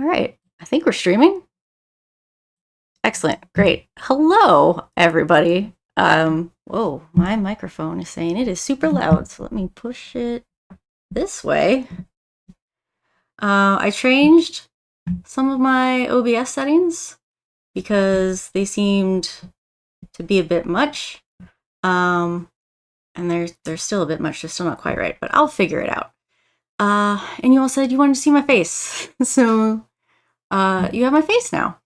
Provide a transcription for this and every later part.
All right, I think we're streaming. Excellent, great. Hello, everybody. Whoa, my microphone is saying it is super loud, so let me push it this way. I changed some of my OBS settings because they seemed to be a bit much. And they're still a bit much, they're still not quite right, but I'll figure it out. And you all said you wanted to see my face, so you have my face now.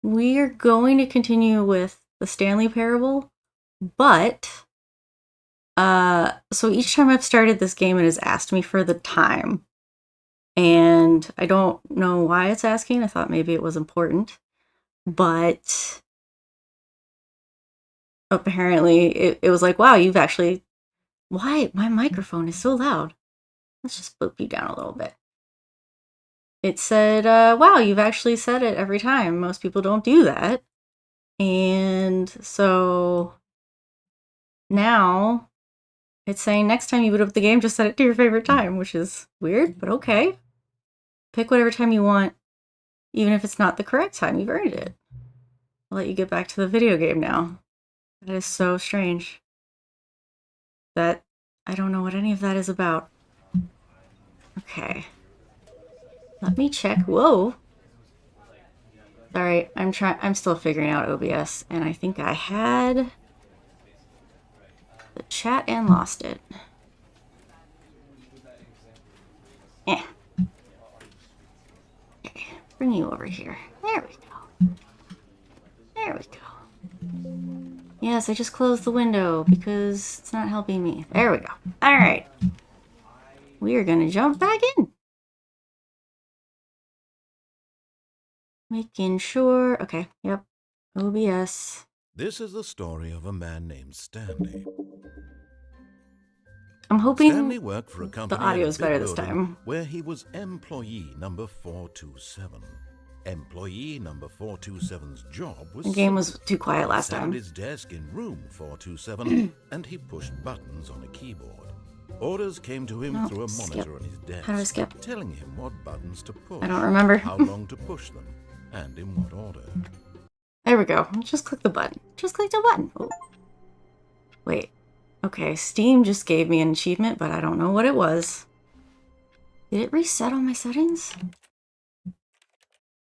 We are going to continue with the Stanley Parable, but so each time I've started this game, it has asked me for the time, and I don't know why it's asking. I thought maybe it was important, but apparently it was like, wow, you've actually, why my microphone is so loud. Let's just boop you down a little bit. It said, wow, you've actually said it every time. Most people don't do that. And so now it's saying next time you boot up the game, just set it to your favorite time, which is weird, but okay. Pick whatever time you want, even if it's not the correct time. You've earned it. I'll let you get back to the video game now. That is so strange. That I don't know what any of that is about. Okay. Let me check. Whoa. Sorry, I'm still figuring out OBS, and I think I had the chat and lost it. Yeah. Okay, bring you over here. There we go. There we go. Yes, I just closed the window because it's not helping me. There we go. All right. We are going to jump back in. Making sure. Okay, yep. OBS. This is the story of a man named Stanley. I'm hoping Stanley worked for a company the audio is better this building time. where he was employee number 427. Employee number 427's job was The game was too quiet last time. He sat at his desk in room 427 and he pushed buttons on a keyboard. Orders came to him through a monitor on his desk, How do I skip? telling him what buttons to push, I don't remember. how long to push them, and in what order. There we go. Just click the button. Just click the button. Oh. Wait. Okay, Steam just gave me an achievement, but I don't know what it was. Did it reset all my settings?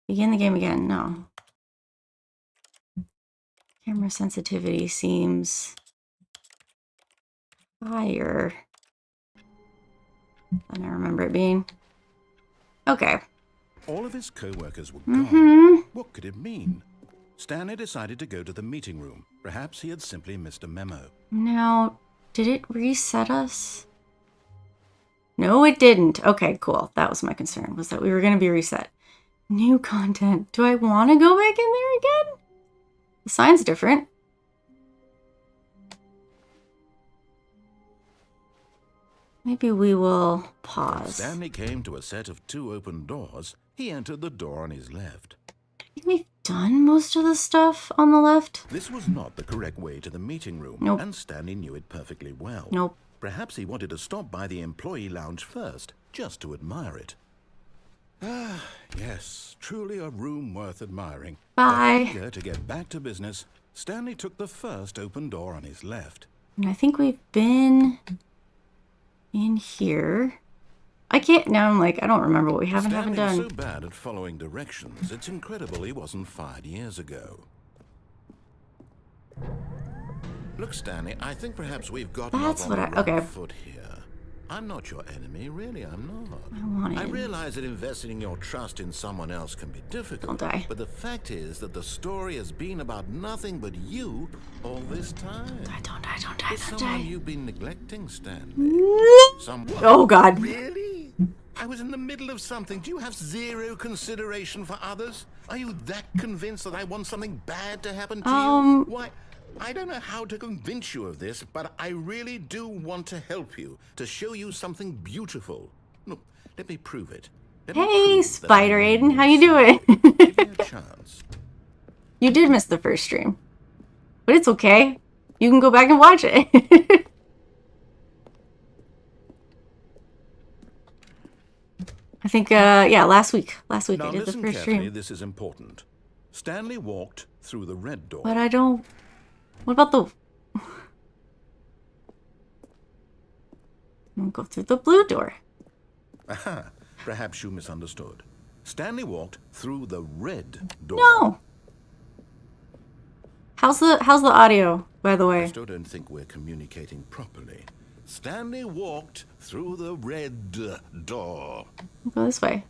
Begin the game again. No. Camera sensitivity seems higher than I remember it being. Okay. All of his co-workers were gone. What could it mean? Stanley decided to go to the meeting room. Perhaps he had simply missed a memo. Now, did it reset us? No, it didn't. Okay, cool. That was my concern, was that we were going to be reset. New content. Do I want to go back in there again? The sign's different. Maybe we will pause. Stanley came to a set of 2 open doors. He entered the door on his left. I think we've done most of the stuff on the left. This was not the correct way to the meeting room, Nope. and Stanley knew it perfectly well. Nope. Perhaps he wanted to stop by the employee lounge first, just to admire it. Ah, yes, truly a room worth admiring. Bye. Eager to get back to business, Stanley took the first open door on his left. And I think we've been in here. I can't, now I'm like, I don't remember what we haven't Stanley done. was so bad at following directions, it's incredible he wasn't fired years ago. Look, Stanley, I think perhaps we've gotten That's off what on the okay. wrong foot here. I'm not your enemy, really, I'm not. I realize that investing in your trust in someone else can be difficult. Don't die. But the fact is that the story has been about nothing but you all this time. Don't die. It's Don't someone die. you've been neglecting, Stanley. Someone. Oh, God. Really? I was in the middle of something. Do you have zero consideration for others? Are you that convinced that I want something bad to happen to you? Why? I don't know how to convince you of this, but I really do want to help you, to show you something beautiful. Look, let me prove it. Hey, Spider Aiden, how you doing? Give me a chance. You did miss the first stream, but it's okay. You can go back and watch it. I think, yeah, last week. Last week now I did the listen first carefully, stream. this is important. Stanley walked through the red door. But I don't... What about the... I'll go through the blue door. Aha, perhaps you misunderstood. Stanley walked through the red door. No! How's the audio, by the way? I still don't think we're communicating properly. Stanley walked through the red door. I'll go this way.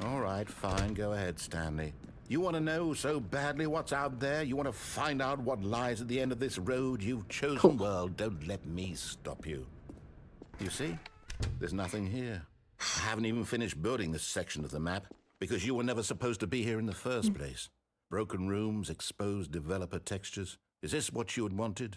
All right, fine. Go ahead, Stanley. You want to know so badly what's out there? You want to find out what lies at the end of this road you've chosen? Cool. Well, don't let me stop you. You see? There's nothing here. I haven't even finished building this section of the map because you were never supposed to be here in the first place. Broken rooms, exposed developer textures. Is this what you had wanted?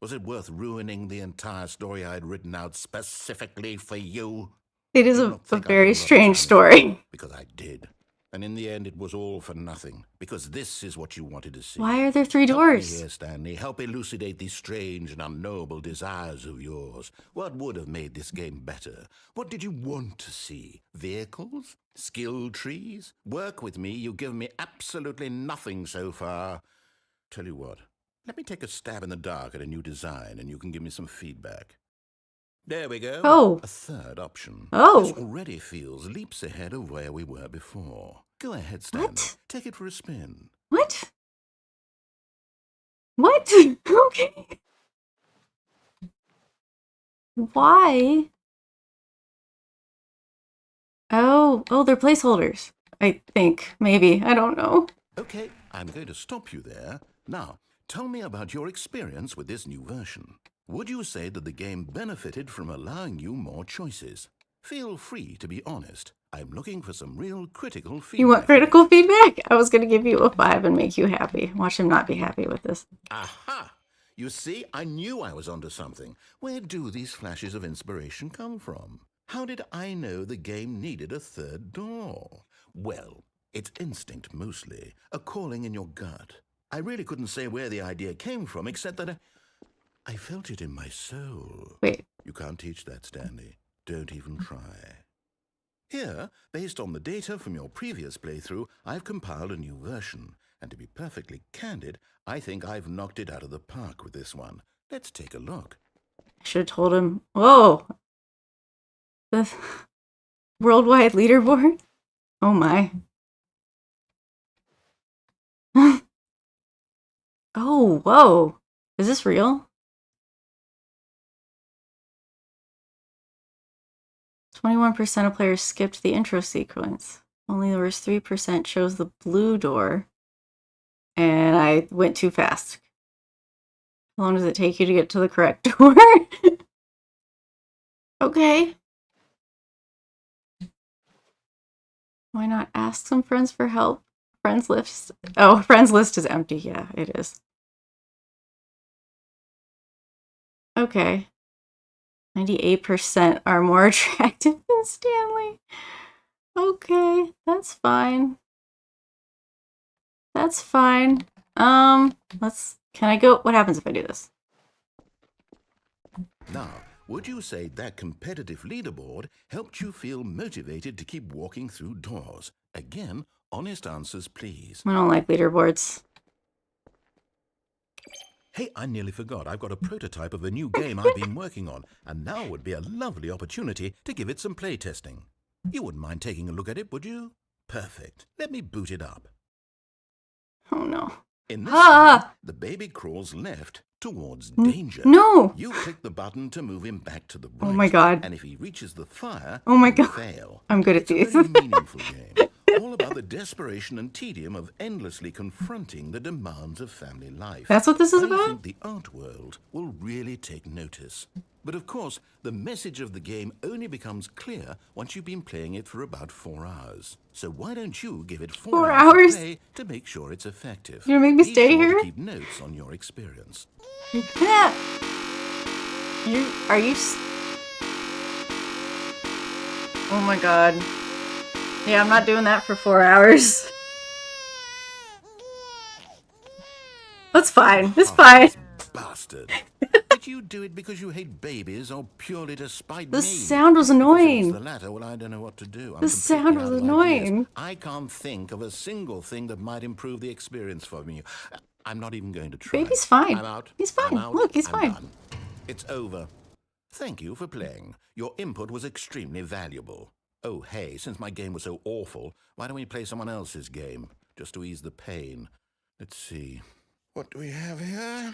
Was it worth ruining the entire story I had written out specifically for you? It is a very strange story. Because I did. And in the end, it was all for nothing. Because this is what you wanted to see. Why are there 3 Help me doors? here, Stanley. Help elucidate these strange and unknowable desires of yours. What would have made this game better? What did you want to see? Vehicles? Skill trees? Work with me. You've given me absolutely nothing so far. Tell you what. Let me take a stab in the dark at a new design, and you can give me some feedback. There we go. Oh. A third option. Oh. This already feels leaps ahead of where we were before. Go ahead, Stanley. What? Take it for a spin. What? What? Okay. Why? Oh, they're placeholders. I think. Maybe. I don't know. Okay, I'm going to stop you there. Now, tell me about your experience with this new version. Would you say that the game benefited from allowing you more choices? Feel free to be honest. I'm looking for some real critical feedback. You want critical feedback? I was going to give you a 5 and make you happy. Watch him not be happy with this. Aha! You see, I knew I was onto something. Where do these flashes of inspiration come from? How did I know the game needed a third door? Well, it's instinct mostly, a calling in your gut. I really couldn't say where the idea came from, except that I felt it in my soul. Wait. You can't teach that, Stanley. Don't even try. Here, based on the data from your previous playthrough, I've compiled a new version. And to be perfectly candid, I think I've knocked it out of the park with this one. Let's take a look. I should have told him. Whoa. The worldwide leaderboard? Oh my. Oh, whoa. Is this real? 21% of players skipped the intro sequence. Only there was 3% chose the blue door. And I went too fast. How long does it take you to get to the correct door? Okay. Why not ask some friends for help? Friends list. Oh, friends list is empty. Yeah, it is. Okay. 98% are more attractive than Stanley. Okay, that's fine. That's fine. Can I go? What happens if I do this? Now, would you say that competitive leaderboard helped you feel motivated to keep walking through doors? Again, honest answers, please. I don't like leaderboards. Hey, I nearly forgot. I've got a prototype of a new game I've been working on, and now would be a lovely opportunity to give it some play testing. You wouldn't mind taking a look at it, would you? Perfect. Let me boot it up. Oh no. In this game, the baby crawls left towards danger. No! You click the button to move him back to the right. Oh my god. And if he reaches the fire, oh my he'll god. fail. I'm good at It's these. a very meaningful game. All about the desperation and tedium of endlessly confronting the demands of family life. That's what this is I about? think the art world will really take notice. But of course, the message of the game only becomes clear once you've been playing it for about 4 hours. So why don't you give it 4 hours to play to make sure it's effective? You're gonna make me Be stay sure here? to keep notes on your experience. Yeah. Are you? Oh my god. Yeah, I'm not doing that for 4 hours. That's fine. It's fine. Bastard. Did Did you do it because you hate babies or purely to spite me? The sound was annoying. If it's the latter, well, I don't know what to do. The sound was annoying. I can't think of a single thing that might improve the experience for me. I'm not even going to try. Baby's fine. I'm out. He's fine. I'm out. Look, he's I'm fine. done. It's over. Thank you for playing. Your input was extremely valuable. Oh, hey, since my game was so awful, why don't we play someone else's game, just to ease the pain? Let's see. What do we have here?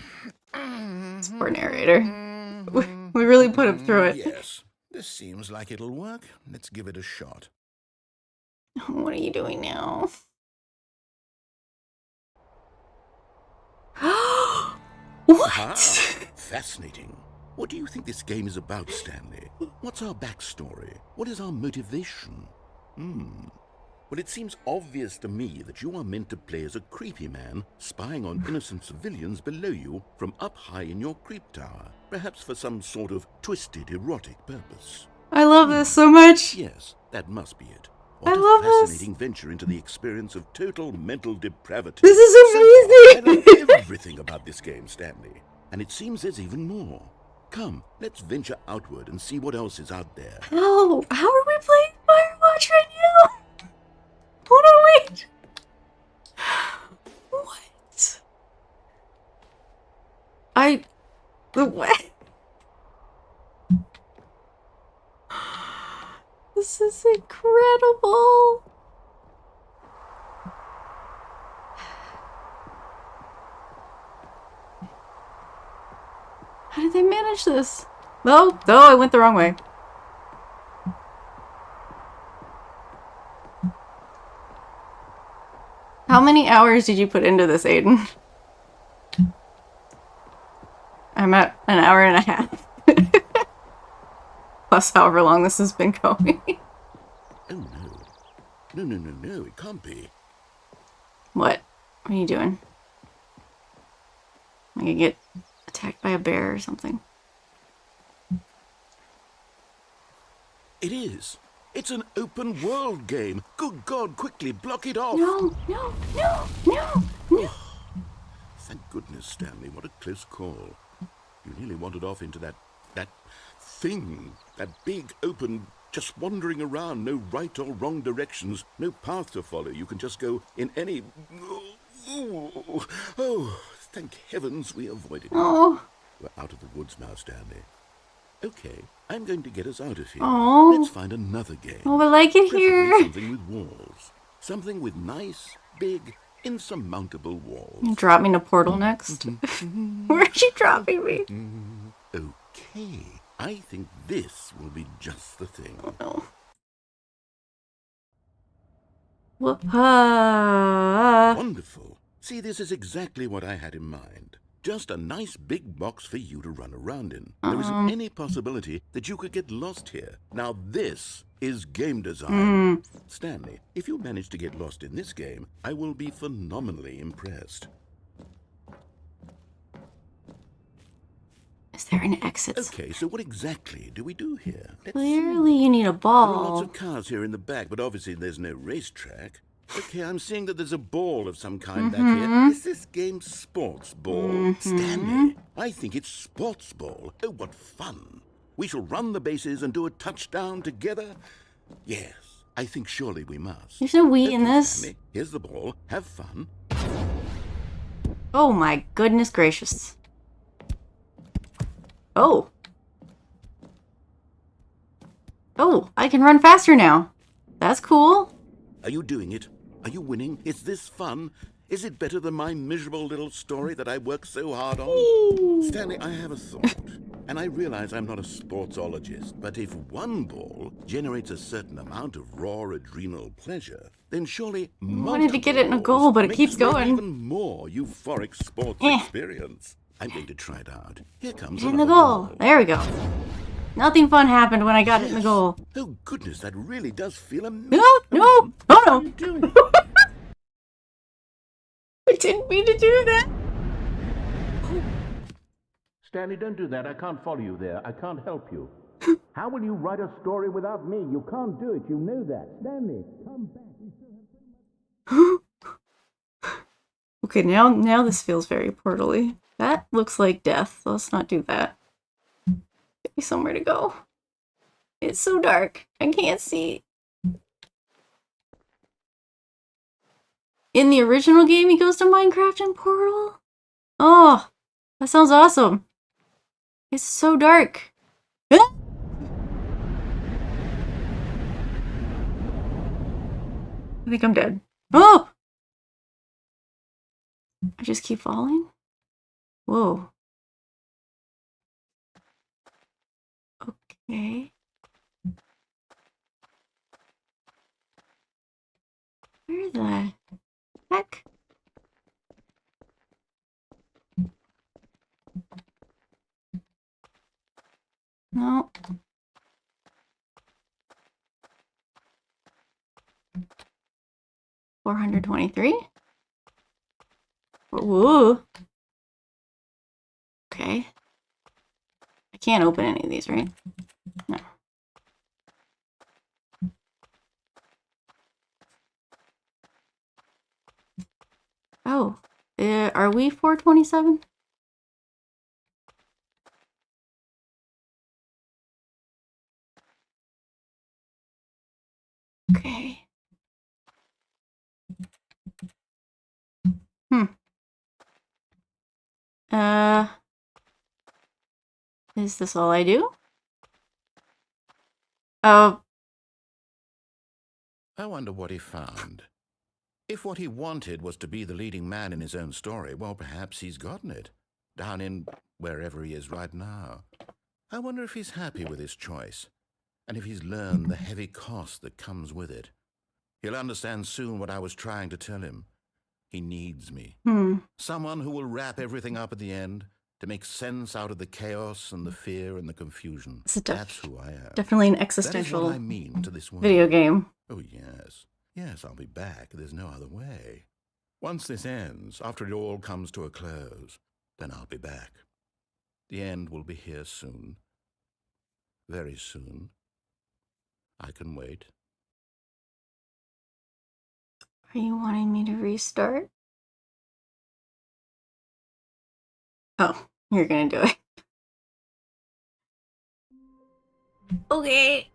Poor narrator. We really put him through it. Yes, this seems like it'll work. Let's give it a shot. What are you doing now? What? Ah, fascinating. What do you think this game is about, Stanley? What's our backstory? What is our motivation? Well, it seems obvious to me that you are meant to play as a creepy man spying on innocent civilians below you from up high in your creep tower, perhaps for some sort of twisted, erotic purpose. I love this so much. Yes, that must be it. What I love a fascinating venture into the experience of total mental depravity. This is I amazing. love everything about this game, Stanley. And it seems there's even more. Come, let's venture outward and see what else is out there. How are we playing Firewatch right now? Hold on, wait. What? This is incredible. How did they manage this? No, I went the wrong way. How many hours did you put into this, Aiden? I'm at an hour and a half. Plus however long this has been going. Oh, no. No, it can't be. What? What are you doing? Am I gonna get attacked by a bear or something? It is. It's an open world game. Good God, quickly block it off. No. Thank goodness, Stanley. What a close call. You nearly wandered off into that thing. That big, open, just wandering around. No right or wrong directions. No path to follow. You can just go in any... Oh, thank heavens we avoided it. Oh. We're out of the woods now, Stanley. Okay, I'm going to get us out of here. Oh. Let's find another game. Oh, I like it Preferably here. something with walls. Something with nice, big, insurmountable walls. You drop me in a portal next? Where are you dropping me? Okay, I think this will be just the thing. Oh, no. Whoop. Wonderful. See, this is exactly what I had in mind. Just a nice big box for you to run around in. There isn't any possibility that you could get lost here. Now this is game design. Stanley, if you manage to get lost in this game, I will be phenomenally impressed. Is there an exit? Okay, so what exactly do we do here? Let's Clearly you need a There are ball. lots of cars here in the back, but obviously there's no racetrack. Okay, I'm seeing that there's a ball of some kind back here. Is this game sports ball? Stanley, I think it's sports ball. Oh, what fun. We shall run the bases and do a touchdown together. Yes, I think surely we must. There's no we in this. Stanley, here's the ball. Have fun. Oh my goodness gracious. Oh. Oh, I can run faster now. That's cool. Are you doing it? Are you winning? Is this fun? Is it better than my miserable little story that I worked so hard on? Stanley, I have a thought. And I realize I'm not a sportsologist, but if one ball generates a certain amount of raw adrenal pleasure, then surely I wanted to get it in a multiple goal, but it balls keeps makes for an going. even more euphoric sports experience. I'm going to try it out. Here comes In the another goal. ball. There we go. Nothing fun happened when I got it in the goal. Oh goodness, that really does feel amazing. No. What are you doing? I didn't mean to do that. Stanley, don't do that. I can't follow you there. I can't help you. How will you write a story without me? You can't do it. You know that. Stanley, come back. Okay, now this feels very portally. That looks like death. Let's not do that. Give me somewhere to go. It's so dark. I can't see. In the original game, he goes to Minecraft and Portal? Oh, that sounds awesome. It's so dark. I think I'm dead. Oh! I just keep falling? Whoa. Okay. Where the heck? No. $423? Whoa. Okay. I can't open any of these, right? No. Oh. Are we 427? Okay. Is this all I do? Oh. I wonder what he found. If what he wanted was to be the leading man in his own story, well, perhaps he's gotten it. Down in wherever he is right now. I wonder if he's happy with his choice, and if he's learned the heavy cost that comes with it. He'll understand soon what I was trying to tell him. He needs me. Someone who will wrap everything up at the end, to make sense out of the chaos and the fear and the confusion. That's who I am. Definitely an existential that is what I mean to this world. Video game. Oh, yes. Yes, I'll be back. There's no other way. Once this ends, after it all comes to a close, then I'll be back. The end will be here soon. Very soon. I can wait. Are you wanting me to restart? Oh, you're gonna do it. Okay.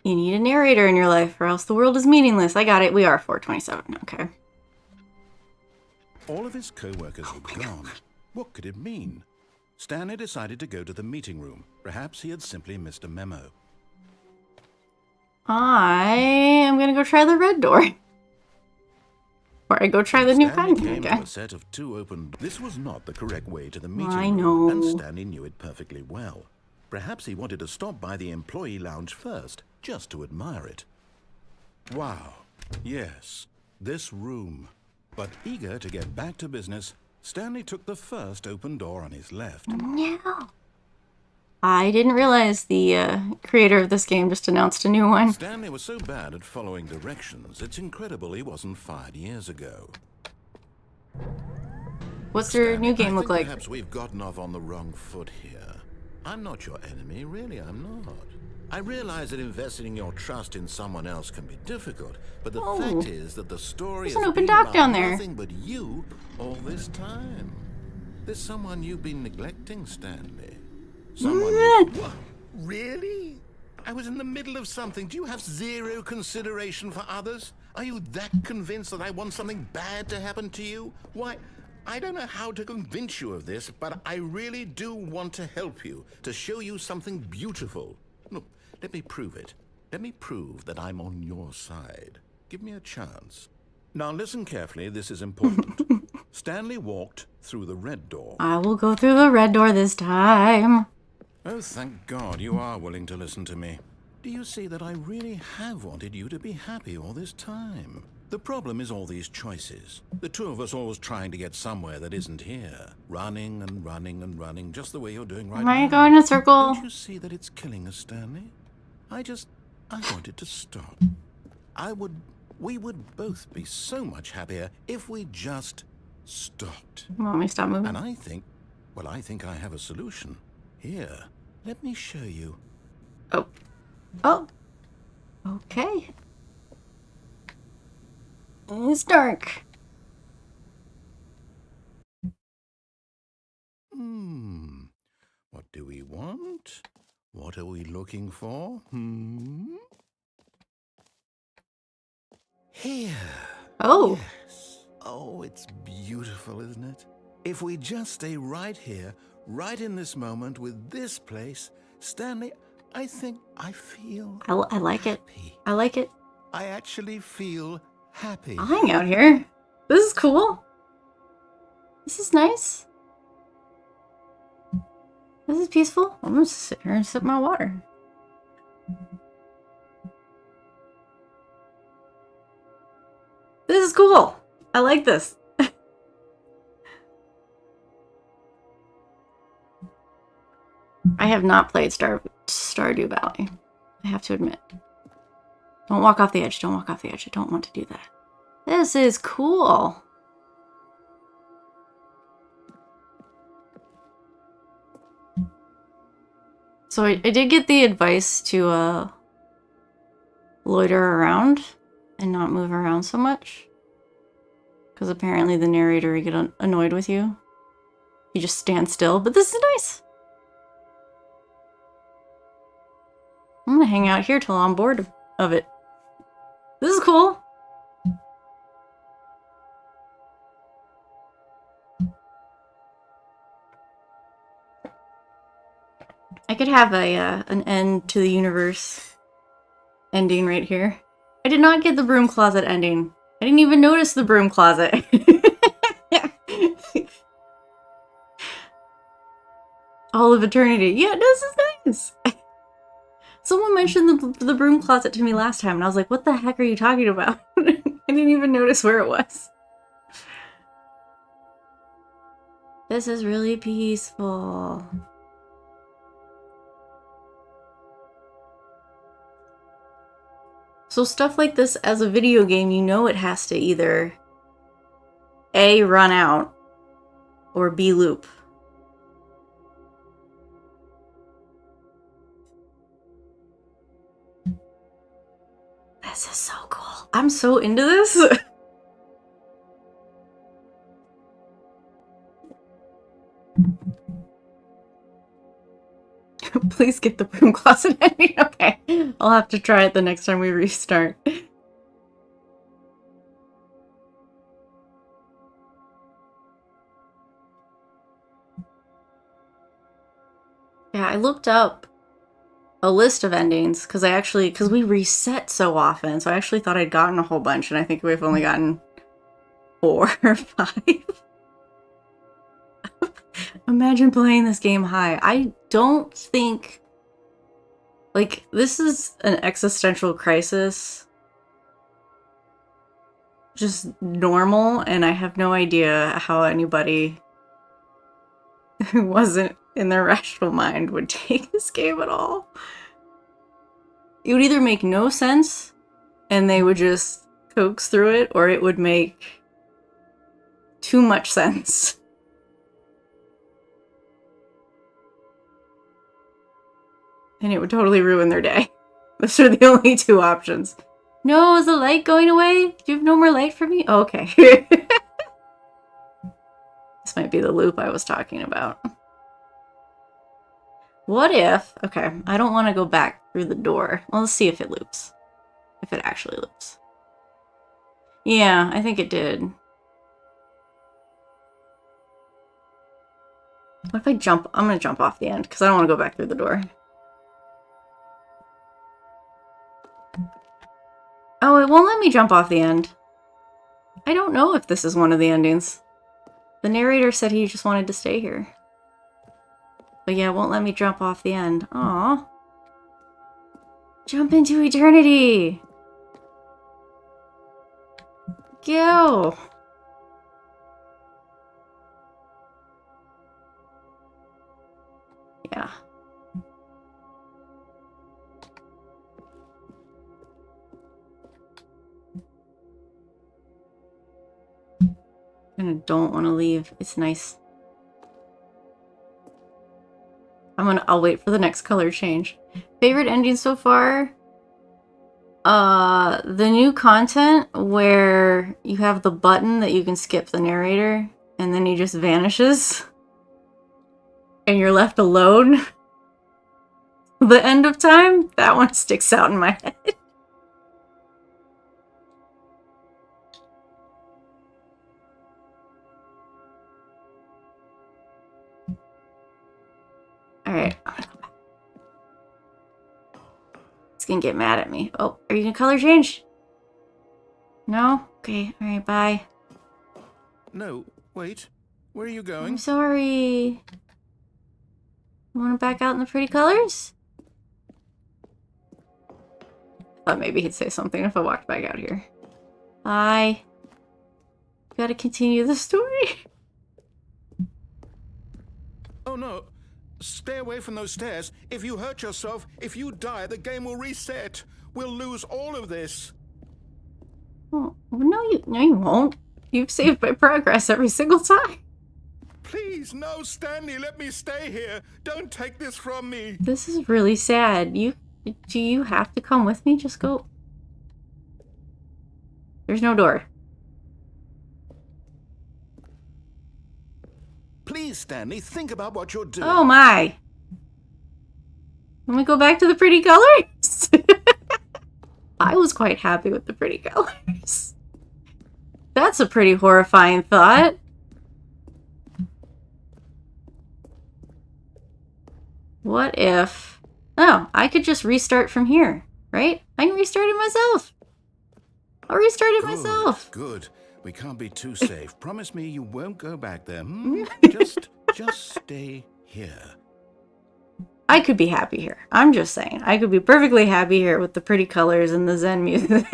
You need a narrator in your life, or else the world is meaningless. I got it. We are 427. Okay. All of his co-workers were gone. What could it mean? Stanley decided to go to the meeting room. Perhaps he had simply missed a memo. I am gonna go try the red door. Or I go try the new painting again. A set of 2 open. This was not the correct way to the meeting I room, know. and Stanley knew it perfectly well. Perhaps he wanted to stop by the employee lounge first, just to admire it. Wow. Yes, this room. But eager to get back to business, Stanley took the first open door on his left. No. I didn't realize the creator of this game just announced a new one. Stanley was so bad at following directions, it's incredible he wasn't fired years ago. What's their new game look like? Perhaps we've gotten off on the wrong foot here. I'm not your enemy, really, I'm not. I realize that investing your trust in someone else can be difficult, but the fact is that the story There's an open dock down there. Nothing but you all this time. There's someone you've been neglecting, Stanley. Someone What? Really? I was in the middle of something. Do you have zero consideration for others? Are you that convinced that I want something bad to happen to you? Why, I don't know how to convince you of this, but I really do want to help you, to show you something beautiful. Look, let me prove it. Let me prove that I'm on your side. Give me a chance. Now listen carefully, this is important. Stanley walked through the red door. I will go through the red door this time. Oh, thank God you are willing to listen to me. Do you see that I really have wanted you to be happy all this time? The problem is all these choices. The two of us always trying to get somewhere that isn't here. Running and running and running, just the way you're doing right now. Am I going in a circle? Don't you see that it's killing us, Stanley? I wanted to stop. We would both be so much happier if we just stopped. You want me to stop moving? And I think I have a solution. Here, let me show you. Oh. Oh. Okay. It's dark. What do we want? What are we looking for? Here. Oh. Yes. Oh, it's beautiful, isn't it? If we just stay right here, right in this moment with this place, Stanley, I think I feel I like happy. it. I like it. I actually feel happy. I'll hang out here. This is cool. This is nice. This is peaceful. I'm gonna sit here and sip my water. This is cool. I like this. I have not played Stardew Valley. I have to admit. Don't walk off the edge. Don't walk off the edge. I don't want to do that. This is cool. So I did get the advice to loiter around and not move around so much. Because apparently the narrator will get annoyed with you. You just stand still, but this is nice. I'm gonna hang out here till I'm bored of it. This is cool. I could have an end to the universe ending right here. I did not get the broom closet ending. I didn't even notice the broom closet. All of eternity. Yeah, this is nice. Someone mentioned the broom closet to me last time, and I was like, what the heck are you talking about? I didn't even notice where it was. This is really peaceful. So stuff like this as a video game, you know it has to either A, run out, or B, loop. This is so cool. I'm so into this. Please get the broom closet ending. Okay. I'll have to try it the next time we restart. Yeah, I looked up a list of endings because we reset so often. So I actually thought I'd gotten a whole bunch, and I think we've only gotten 4 or 5. Imagine playing this game high. I don't think, like, this is an existential crisis. Just normal, and I have no idea how anybody who wasn't in their rational mind would take this game at all. It would either make no sense, and they would just coax through it, or it would make too much sense. And it would totally ruin their day. Those are the only 2 options. No, is the light going away? Do you have no more light for me? Oh, okay. This might be the loop I was talking about. What if... Okay, I don't want to go back through the door. Well, let's see if it loops. If it actually loops. Yeah, I think it did. What if I jump? I'm going to jump off the end because I don't want to go back through the door. Oh, it won't let me jump off the end. I don't know if this is one of the endings. The narrator said he just wanted to stay here. But yeah, it won't let me jump off the end. Aww. Jump into eternity! Go! Yeah. I don't want to leave. It's nice. I'll wait for the next color change. Favorite ending so far? The new content where you have the button that you can skip the narrator and then he just vanishes. and you're left alone. The end of time, that one sticks out in my head. Alright. It's gonna get mad at me. Oh, are you gonna color change? No? Okay, alright, bye. No, wait. Where are you going? I'm sorry. You want to back out in the pretty colors? I thought maybe he'd say something if I walked back out here. Bye. Gotta continue the story. Oh no. Stay away from those stairs. If you hurt yourself, if you die, the game will reset. We'll lose all of this. Oh, no, you won't. You've saved my progress every single time. Please, no, Stanley, let me stay here. Don't take this from me. This is really sad. Do you have to come with me? Just go. There's no door. Please, Stanley, think about what you're doing. Oh my. Let me go back to the pretty colors. I was quite happy with the pretty colors. That's a pretty horrifying thought. What if... Oh, I could just restart from here, right? I can restart it myself. I'll restart it myself. Good. We can't be too safe. Promise me you won't go back there. Just stay here. I could be happy here. I'm just saying. I could be perfectly happy here with the pretty colors and the Zen music.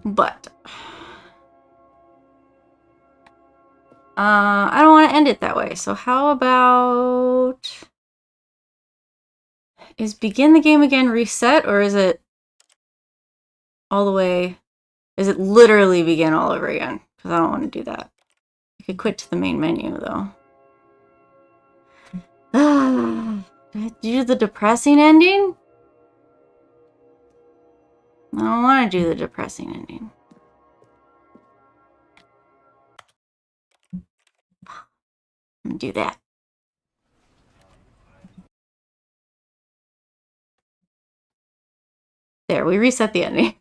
But... I don't want to end it that way. So how about... Is begin the game again reset, or is it all the way... Is it literally begin all over again? Because I don't want to do that. I could quit to the main menu, though. Did I do the depressing ending? I don't want to do the depressing ending. I'm gonna do that. There, we reset the ending.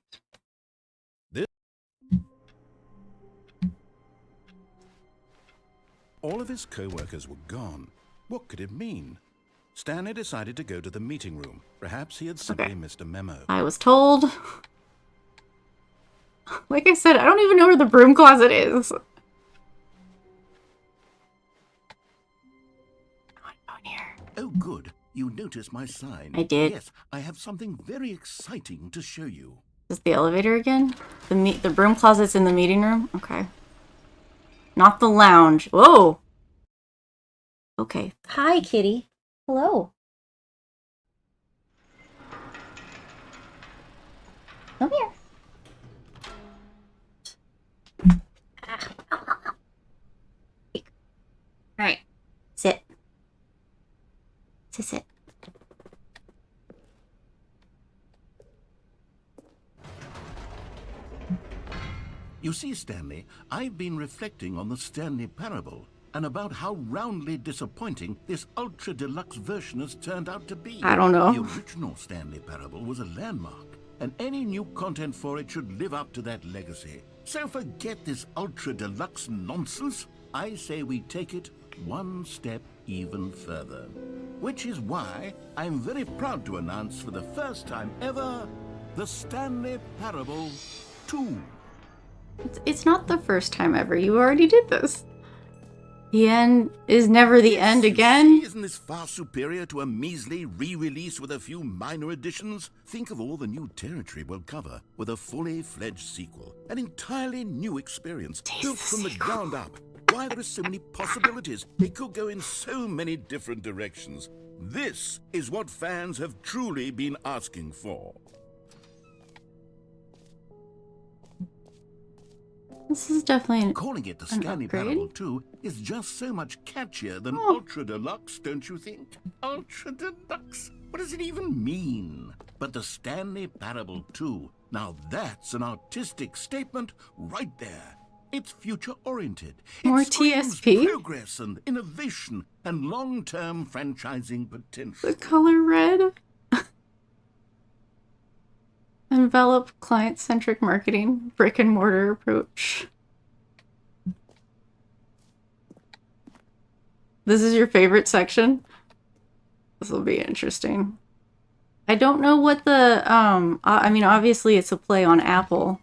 All of his co-workers were gone. What could it mean? Stanley decided to go to the meeting room. Perhaps he had simply missed a memo. I was told. Like I said, I don't even know where the broom closet is. Oh, good. You noticed my sign. I did. Yes, I have something very exciting to show you. Is the elevator again? The broom closet's in the meeting room? Okay. Not the lounge. Whoa! Okay. Hi, kitty. Hello. Come here. Alright. Sit. Sit. You see, Stanley, I've been reflecting on the Stanley Parable and about how roundly disappointing this Ultra Deluxe version has turned out to be. I don't know. The original Stanley Parable was a landmark, and any new content for it should live up to that legacy. So forget this Ultra Deluxe nonsense. I say we take it one step even further. Which is why I'm very proud to announce for the first time ever, the Stanley Parable 2. It's not the first time ever. You already did this. The end is never the end again. Isn't this far superior to a measly re-release with a few minor additions? Think of all the new territory we'll cover with a fully fledged sequel. An entirely new experience, built from the ground up. Why, there are so many possibilities. It could go in so many different directions. This is what fans have truly been asking for. This is definitely Calling it the Stanley Parable 2 is just so much catchier than Ultra Deluxe, don't you think? Ultra Deluxe? What does it even mean? But the Stanley Parable 2, now that's an artistic statement right there. It's future-oriented. More It screams TSP? progress and innovation and long-term franchising potential. The color red. Envelop client-centric marketing, brick and mortar approach. This is your favorite section? This will be interesting. I don't know what the, I mean, obviously it's a play on Apple.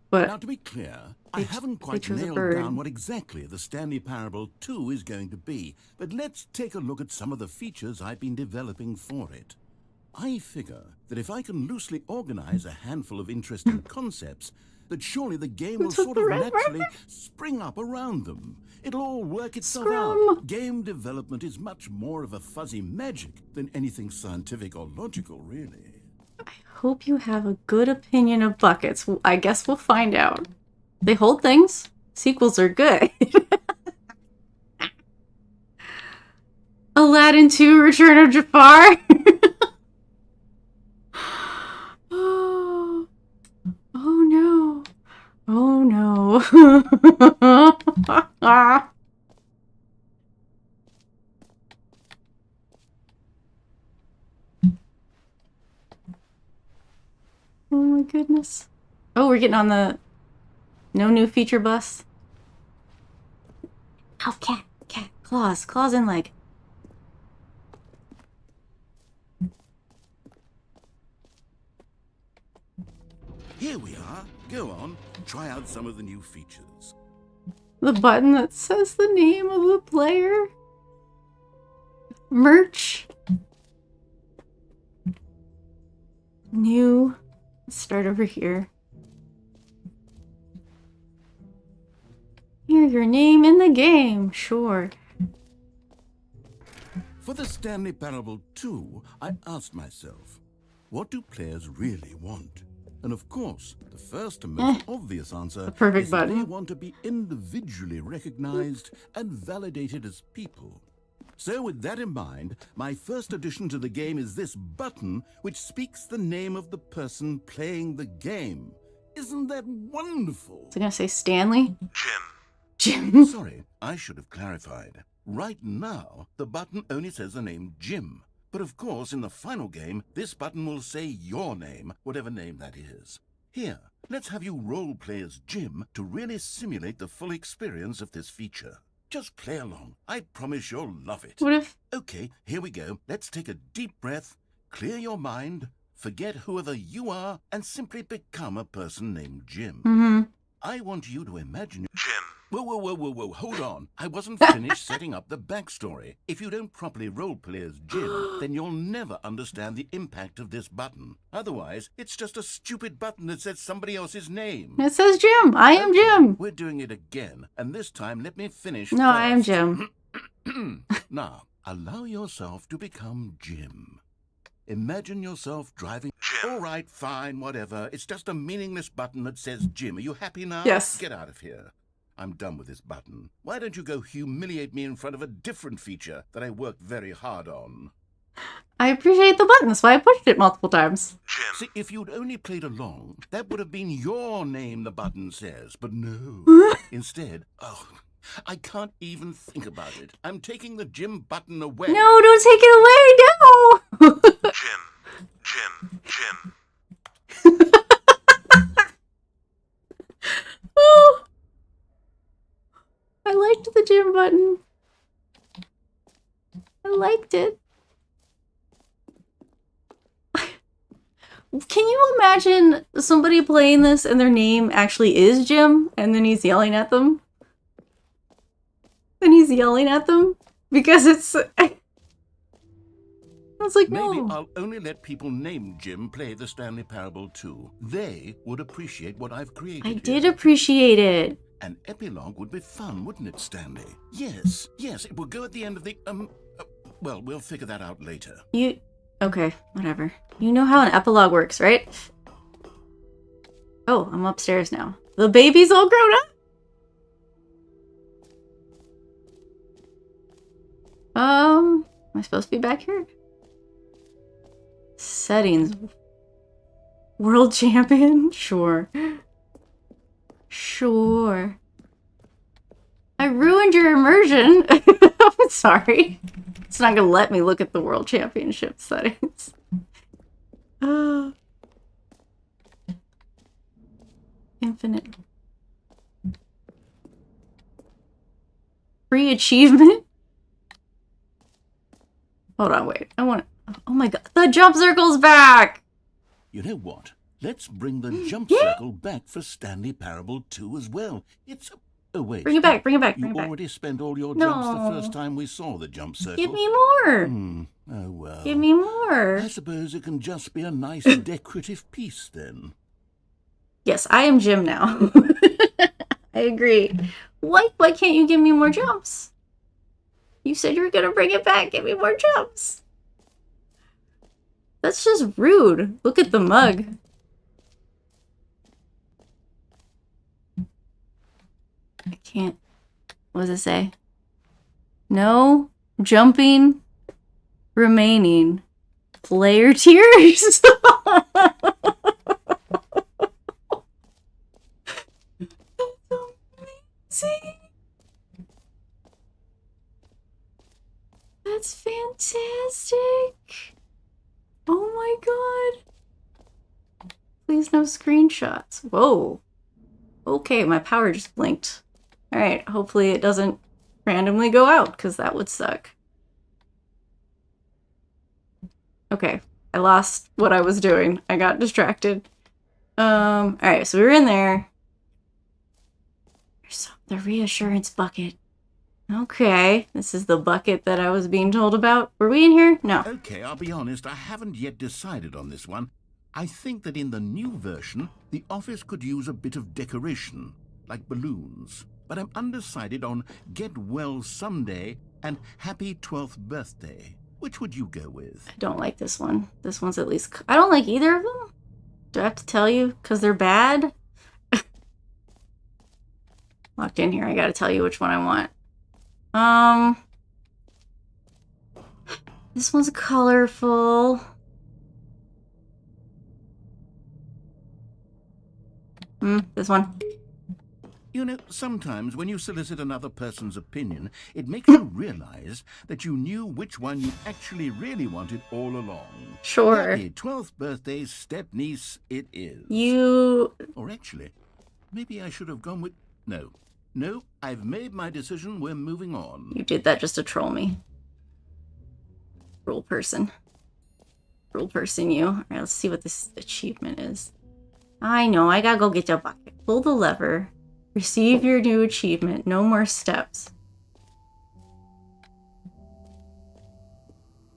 But now, to be clear, I haven't quite nailed down what exactly the Stanley Parable 2 is going to be, but let's take a look at some of the features I've been developing for it. I figure that if I can loosely organize a handful of interesting concepts, that surely the game will sort of naturally spring up around them. It'll all work itself out. Game development is much more of a fuzzy magic than anything scientific or logical, really. I hope you have a good opinion of buckets. I guess we'll find out. They hold things. Sequels are good. Aladdin 2 Return of Jafar. Oh no. Oh no. Oh my goodness. Oh, we're getting on the no new feature bus. Oh, cat. Claws and leg. Here we are. Go on, try out some of the new features. The button that says the name of the player. Merch. New. Let's start over here. Hear your name in the game. Sure. For the Stanley Parable 2, I asked myself, what do players really want? And of course, the first and most obvious answer is that they want to be individually recognized and validated as people. So with that in mind, my first addition to the game is this button, which speaks the name of the person playing the game. Isn't that wonderful? Is it gonna say Stanley? Jim. Sorry, I should have clarified. Right now, the button only says the name Jim. But of course, in the final game, this button will say your name, whatever name that is. Here, let's have you role-play as Jim to really simulate the full experience of this feature. Just play along. I promise you'll love it. What if... Okay, here we go. Let's take a deep breath, clear your mind, forget whoever you are, and simply become a person named Jim. I want you to imagine... Jim. Whoa, hold on. I wasn't finished setting up the backstory. If you don't properly roleplay as Jim, then you'll never understand the impact of this button. Otherwise, it's just a stupid button that says somebody else's name. It says Jim. I am Jim. We're doing it again, and this time let me finish No, first. I am Jim. Now, allow yourself to become Jim. Imagine yourself driving... Jim. All right, fine, whatever. It's just a meaningless button that says Jim. Are you happy now? Yes. Get out of here. I'm done with this button. Why don't you go humiliate me in front of a different feature that I worked very hard on? I appreciate the button. That's why I pushed it multiple times. Jim. See, if you'd only played along, that would have been your name the button says. But no. Instead, I can't even think about it. I'm taking the Jim button away. No, don't take it away. No. Jim. Oh. I liked the Jim button. I liked it. Can you imagine somebody playing this and their name actually is Jim and then he's yelling at them? Because it's... I was like, no. Maybe I'll only let people named Jim play the Stanley Parable 2. They would appreciate what I've created. I did appreciate it. An epilogue would be fun, wouldn't it, Stanley? Yes, it will go at the end of the, well, we'll figure that out later. Okay, whatever. You know how an epilogue works, right? Oh, I'm upstairs now. The baby's all grown up? Am I supposed to be back here? Settings. World champion? Sure. Sure. I ruined your immersion. I'm sorry. It's not gonna let me look at the World Championship settings. Infinite. Free achievement? Hold on, wait. I want to... Oh my god. The jump circle's back! You know what? Let's bring the jump circle back for Stanley Parable 2 as well. It's a... Oh, wait. Bring it back, bring it back, bring it You back. already spent all your jumps the first time we saw the jump circle. Give me more! Oh, well. Give me more! I suppose it can just be a nice decorative piece, then. Yes, I am Jim now. I agree. Why can't you give me more jumps? You said you were gonna bring it back. Give me more jumps. That's just rude. Look at the mug. I can't. What does it say? No jumping remaining. Player tears? That's fantastic. Oh my god. Please no screenshots. Whoa. Okay, my power just blinked. Alright, hopefully it doesn't randomly go out, because that would suck. Okay, I lost what I was doing. I got distracted. Alright, so we were in there. The reassurance bucket. Okay, this is the bucket that I was being told about. Were we in here? No. Okay, I'll be honest, I haven't yet decided on this one. I think that in the new version, the office could use a bit of decoration, like balloons. But I'm undecided on Get Well Someday and Happy 12th Birthday. Which would you go with? I don't like this one. This one's at least... I don't like either of them. Do I have to tell you? Because they're bad? Locked in here, I gotta tell you which one I want. This one's colorful. This one. You know, sometimes when you solicit another person's opinion, it makes you realize that you knew which one you actually really wanted all along. Sure. Happy 12th birthday, step-niece, it is. You... Or actually, maybe I should have gone with... No, I've made my decision. We're moving on. You did that just to troll me. Rule person. Rule person, you. Alright, let's see what this achievement is. I know, I gotta go get your bucket. Pull the lever. Receive your new achievement. No more steps.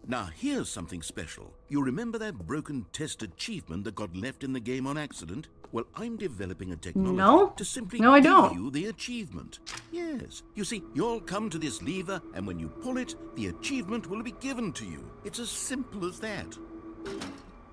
Now, here's something special. You remember that broken test achievement that got left in the game on accident? Well, I'm developing a technology to simply give you the achievement. Yes. You see, you'll come to this lever, and when you pull it, the achievement will be given to you. It's as simple as that.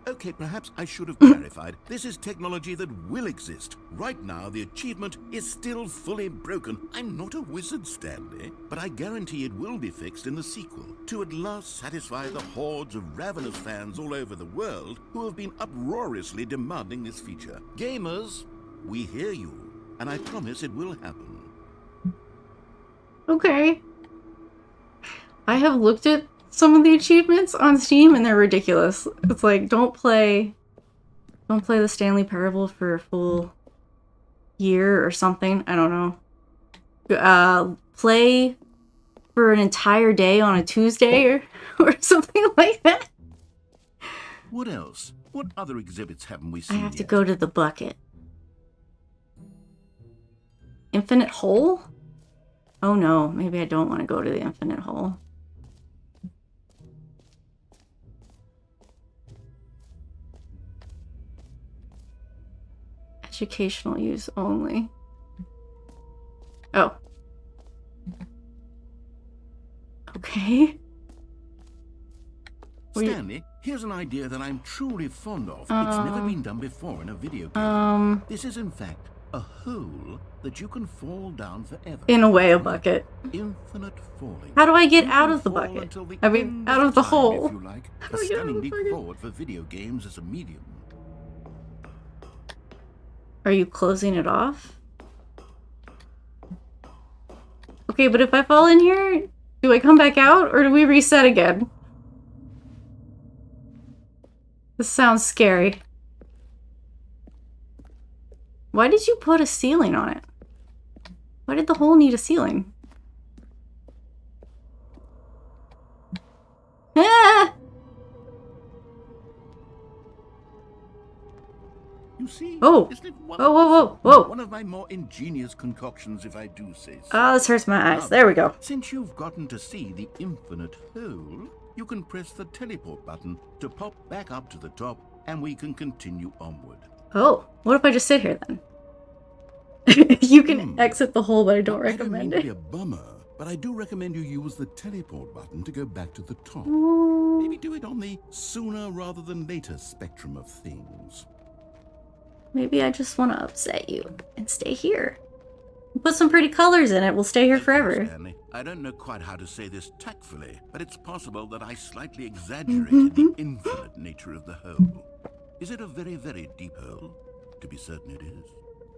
Okay, perhaps I should have clarified. This is technology that will exist. Right now, the achievement is still fully broken. I'm not a wizard, Stanley, but I guarantee it will be fixed in the sequel to at last satisfy the hordes of ravenous fans all over the world who have been uproariously demanding this feature. Gamers, we hear you, and I promise it will happen. Okay. I have looked at some of the achievements on Steam and they're ridiculous. It's like, don't play the Stanley Parable for a full year or something. I don't know. Play for an entire day on a Tuesday or something like that. What else? What other exhibits haven't we seen I have to yet? go to the bucket. Infinite hole? Oh no, maybe I don't want to go to the infinite hole. Educational use only. Oh. Okay. Stanley, here's an idea that I'm truly fond of. It's never been done before in a video game. This is, in fact, a hole that you can fall down forever. In a way, a bucket. Infinite falling. How do I get out of the bucket? I mean, out of the hole. If you like. A stunning leap forward for video games as a medium. Are you closing it off? Okay, but if I fall in here, do I come back out or do we reset again? This sounds scary. Why did you put a ceiling on it? Why did the hole need a ceiling? Ah! You see? Oh! Isn't it Whoa, whoa, whoa, whoa! One of my more ingenious concoctions, if I do say so. Oh, this hurts my eyes. There we go. Since you've gotten to see the infinite hole, you can press the teleport button to pop back up to the top, and we can continue onward. Oh, what if I just sit here then? You can exit the hole, but I don't recommend it. I it. don't mean to be a bummer, but I do recommend you use the teleport button to go back to the top. Maybe do it on the sooner rather than later spectrum of things. Maybe I just want to upset you and stay here. Put some pretty colors in it. We'll stay here forever. Stanley, I don't know quite how to say this tactfully, but it's possible that I slightly exaggerated the infinite nature of the hole. Is it a very, very deep hole? To be certain it is.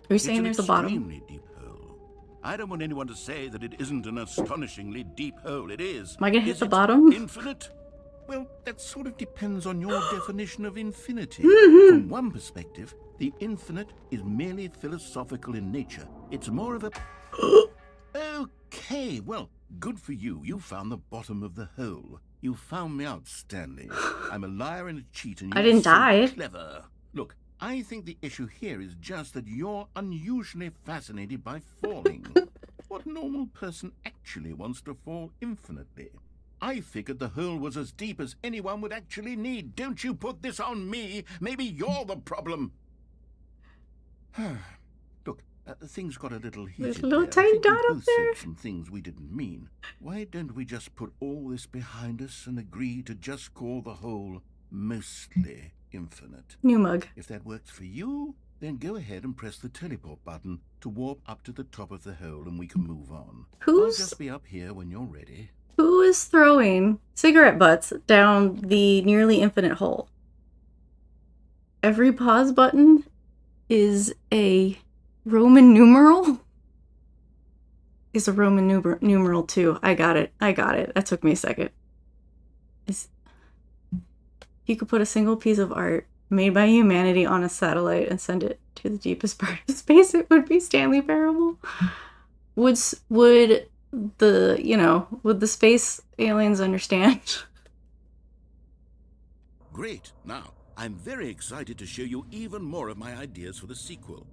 Are you saying there's a bottom? It's an extremely deep hole. I don't want anyone to say that it isn't an astonishingly deep hole. It is. Am I gonna hit the bottom? Infinite? Well, that sort of depends on your definition of infinity. From one perspective, the infinite is merely philosophical in nature. It's more of a... Okay, well, good for you. You found the bottom of the hole. You found me out, Stanley. I'm a liar and a cheat, and you're I didn't so die. clever. Look, I think the issue here is just that you're unusually fascinated by falling. What normal person actually wants to fall infinitely? I figured the hole was as deep as anyone would actually need. Don't you put this on me. Maybe you're the problem. Look, things got a little heated. There's a little there. tiny I think dot we up both there. said some things we didn't mean. Why don't we just put all this behind us and agree to just call the hole mostly infinite? New mug. If that works for you, then go ahead and press the teleport button to warp up to the top of the hole and we can move on. I'll just be up here when you're ready. Who is throwing cigarette butts down the nearly infinite hole? Every pause button is a Roman numeral? Is a Roman numeral too. I got it. That took me a second. If you could put a single piece of art made by humanity on a satellite and send it to the deepest part of space, it would be Stanley Parable. Would the space aliens understand? Great. Now, I'm very excited to show you even more of my ideas for the sequel.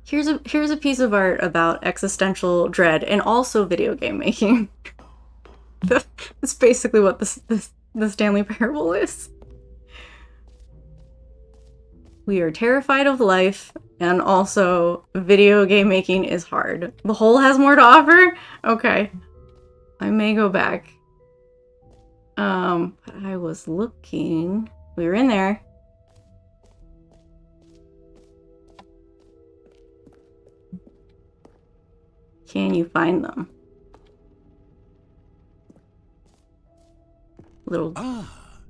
Here's a piece of art about existential dread and also video game making. That's basically what the Stanley Parable is. We are terrified of life, and also video game making is hard. The hole has more to offer? Okay. I may go back. But I was looking. We were in there. Can you find them? Little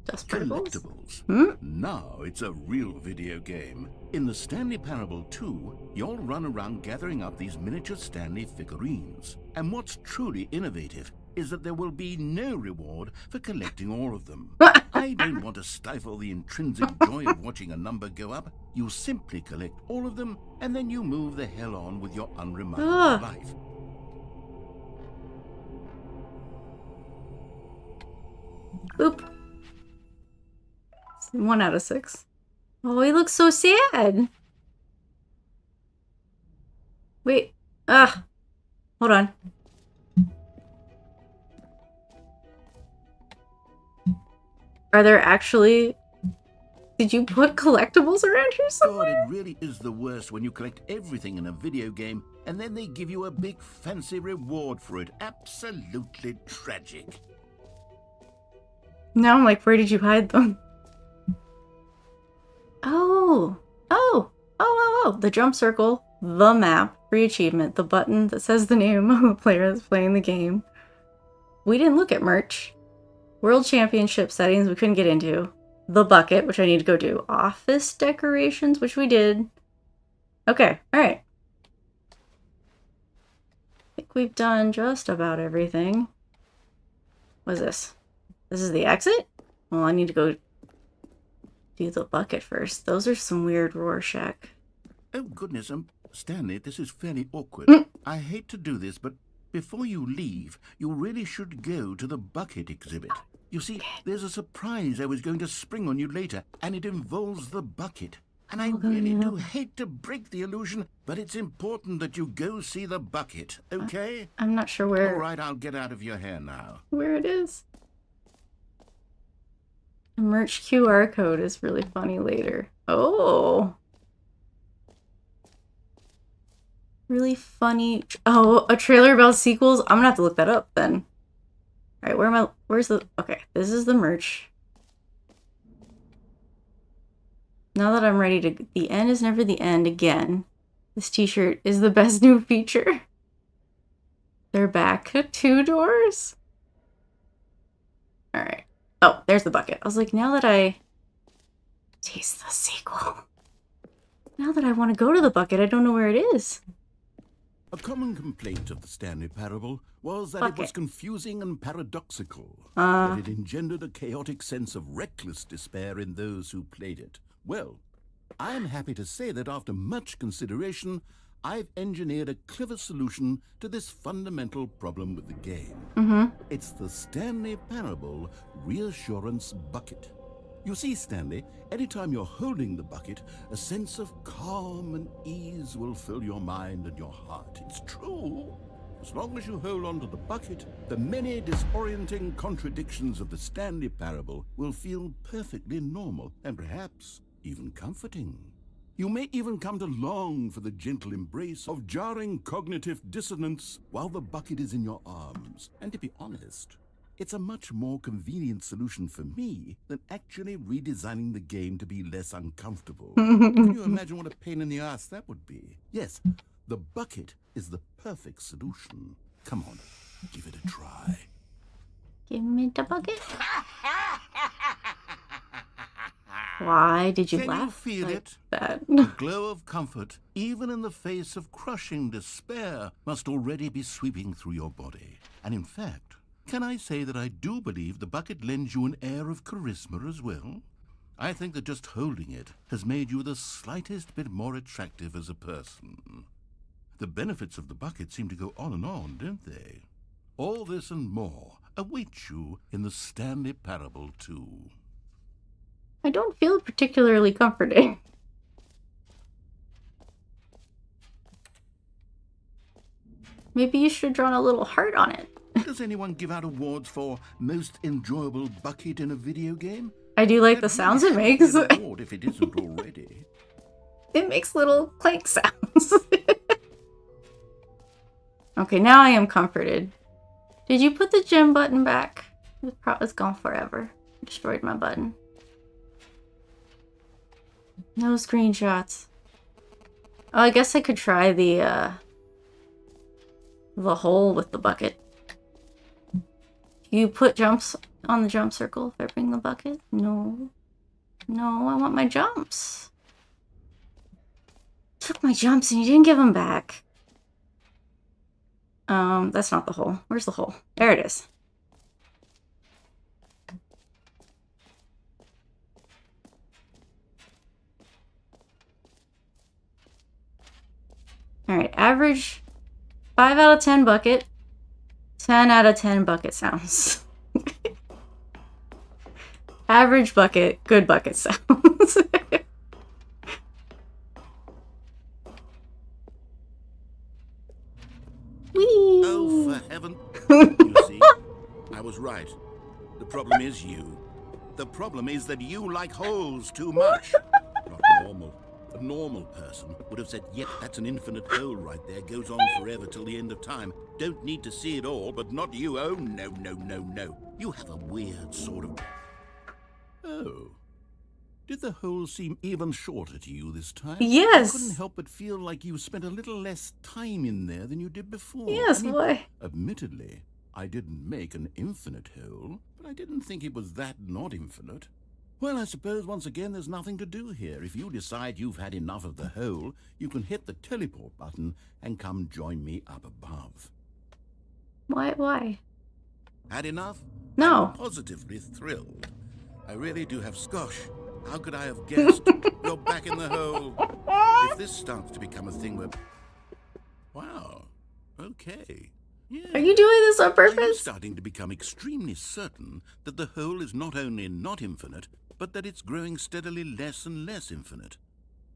dust particles. Collectibles. Now it's a real video game. In the Stanley Parable 2, you'll run around gathering up these miniature Stanley figurines. And what's truly innovative is that there will be no reward for collecting all of them. I don't want to stifle the intrinsic joy of watching a number go up. You simply collect all of them, and then you move the hell on with your unremarkable life. Boop. 1 out of 6. Oh, he looks so sad. Wait. Hold on. Are there actually... Did you put collectibles around here somewhere? God, it really is the worst when you collect everything in a video game and then they give you a big fancy reward for it. Absolutely tragic. Now I'm like, where did you hide them? Oh, the jump circle, the map, free achievement, the button that says the name of the player that's playing the game. We didn't look at merch. World Championship settings we couldn't get into. The bucket, which I need to go do. Office decorations, which we did. Okay, alright. I think we've done just about everything. What is this? This is the exit? Well, I need to go do the bucket first. Those are some weird Rorschach. Oh, goodness, Stanley, this is fairly awkward. I hate to do this, but before you leave, you really should go to the bucket exhibit. You see, there's a surprise I was going to spring on you later, and it involves the bucket. And I really do hate to break the illusion, but it's important that you go see the bucket, okay? I'm not sure where... All right, I'll get out of your hair now. Where it is. The merch QR code is really funny later. Oh! Really funny... Oh, a trailer about sequels? I'm gonna have to look that up then. Alright, where's the... Okay, this is the merch. Now that I'm ready to... The end is never the end again. This t-shirt is the best new feature. They're back. 2 doors? Alright. Oh, there's the bucket. I was like, now that I... Taste the sequel. Now that I want to go to the bucket, I don't know where it is. A common complaint of the Stanley Parable was that it was confusing and paradoxical, that it engendered a chaotic sense of reckless despair in those who played it. Well, I'm happy to say that after much consideration, I've engineered a clever solution to this fundamental problem with the game. It's the Stanley Parable Reassurance Bucket. You see, Stanley, anytime you're holding the bucket, a sense of calm and ease will fill your mind and your heart. It's true. As long as you hold on to the bucket, the many disorienting contradictions of the Stanley Parable will feel perfectly normal and perhaps even comforting. You may even come to long for the gentle embrace of jarring cognitive dissonance while the bucket is in your arms. And to be honest, it's a much more convenient solution for me than actually redesigning the game to be less uncomfortable. Can you imagine what a pain in the ass that would be? Yes, the bucket is the perfect solution. Come on, give it a try. Give me the bucket. Why did you laugh? Can you feel like it? That? The glow of comfort, even in the face of crushing despair, must already be sweeping through your body. And in fact, can I say that I do believe the bucket lends you an air of charisma as well? I think that just holding it has made you the slightest bit more attractive as a person. The benefits of the bucket seem to go on, don't they? All this and more await you in the Stanley Parable 2. I don't feel particularly comforting. Maybe you should have drawn a little heart on it. Does anyone give out awards for most enjoyable bucket in a video game? I do like the sounds it makes. Award if it isn't already. It makes little clank sounds. Okay, now I am comforted. Did you put the gem button back? It's gone forever. I destroyed my button. No screenshots. Oh, I guess I could try the hole with the bucket. You put jumps on the jump circle if I bring the bucket? No. No, I want my jumps. Took my jumps and you didn't give them back. That's not the hole. Where's the hole? There it is. Alright, average 5 out of 10 bucket. 10 out of 10 bucket sounds. Average bucket, good bucket sounds. Whee! Oh, for heaven. You see, I was right. The problem is you. The problem is that you like holes too much. Not normal. A normal person would have said, yep, that's an infinite hole right there. Goes on forever till the end of time. Don't need to see it all, but not you. Oh, no, no, no, no. You have a weird sort of... Oh. Did the hole seem even shorter to you this time? Yes. I couldn't help but feel like you spent a little less time in there than you did before. Yes, why? Admittedly, I didn't make an infinite hole, but I didn't think it was that not infinite. Well, I suppose once again there's nothing to do here. If you decide you've had enough of the hole, you can hit the teleport button and come join me up above. Why? Had enough? No. I'm positively thrilled. I really do have Scosh. How could I have guessed? You're back in the hole. If this starts to become a thing where... Wow. Okay. Yeah. Are you doing this on I'm purpose? starting to become extremely certain that the hole is not only not infinite, but that it's growing steadily less and less infinite.